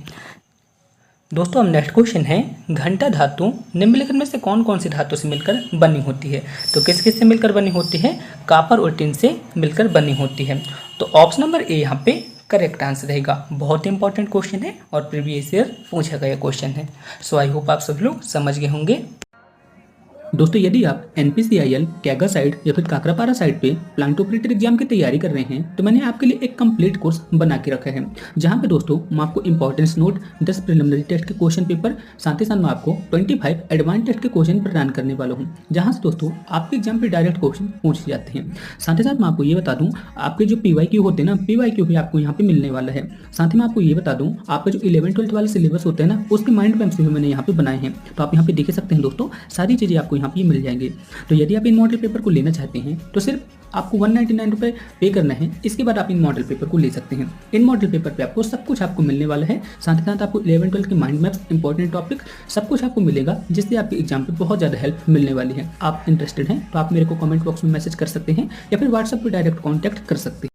A: दोस्तों अब नेक्स्ट क्वेश्चन है घंटा धातु निम्नलिखित में से कौन कौन सी धातु से मिलकर बनी होती है? तो किस किस से मिलकर बनी होती है? कॉपर और टिन से मिलकर बनी होती है। तो ऑप्शन नंबर ए यहाँ पे करेक्ट आंसर रहेगा। बहुत ही इंपॉर्टेंट क्वेश्चन है और प्रीवियस ईयर पूछा गया क्वेश्चन है। सो आई होप आप सभी लोग समझ गए होंगे।
B: दोस्तों यदि आप NPCIL कैगा साइड या फिर काकरापारा साइड पे प्लांट ऑपरेटर एग्जाम की तैयारी कर रहे हैं तो मैंने आपके लिए एक कंप्लीट कोर्स बना के रखा है, जहां पे दोस्तों मैं आपको इंपॉर्टेंस नोट, 10 प्रिलिमिनरी टेस्ट के क्वेश्चन पेपर, साथ ही साथ मैं आपको 25 एडवांस टेस्ट के क्वेश्चन प्रदान करने वाला हूँ, जहां से दोस्तों आपके एग्जाम पे डायरेक्ट क्वेश्चन पूछे जाते हैं। साथ ही साथ मैं आपको ये बता दूँ आपके जो PYQ होते हैं ना, PYQ भी आपको यहाँ पे मिलने वाला है। साथ ही मैं आपको ये बता दूँ आपका जो 11-12 वाले सिलेबस होते हैं ना, उसके माइंड मैप्स भी मैंने यहाँ पे बनाए हैं, तो आप यहाँ पे देख सकते हैं दोस्तों, सारी चीज़ें आपको यहाँ पे मिल जाएंगे। तो यदि आप इन मॉडल पेपर को लेना चाहते हैं तो सिर्फ आपको 199 रुपये पे करना है। इसके बाद आप इन मॉडल पेपर को ले सकते हैं। इन मॉडल पेपर पे आपको सब कुछ आपको मिलने वाला है। साथ ही साथ आपको 11-12 के माइंड मैप्स, इंपॉर्टेंट टॉपिक सब कुछ आपको मिलेगा, जिससे आपके एग्जाम पे बहुत ज़्यादा हेल्प मिलने वाली है। आप इंटरेस्टेड हैं तो आप मेरे को कमेंट बॉक्स में मैसेज कर सकते हैं या फिर व्हाट्सएप पर डायरेक्ट कॉन्टैक्ट कर सकते हैं।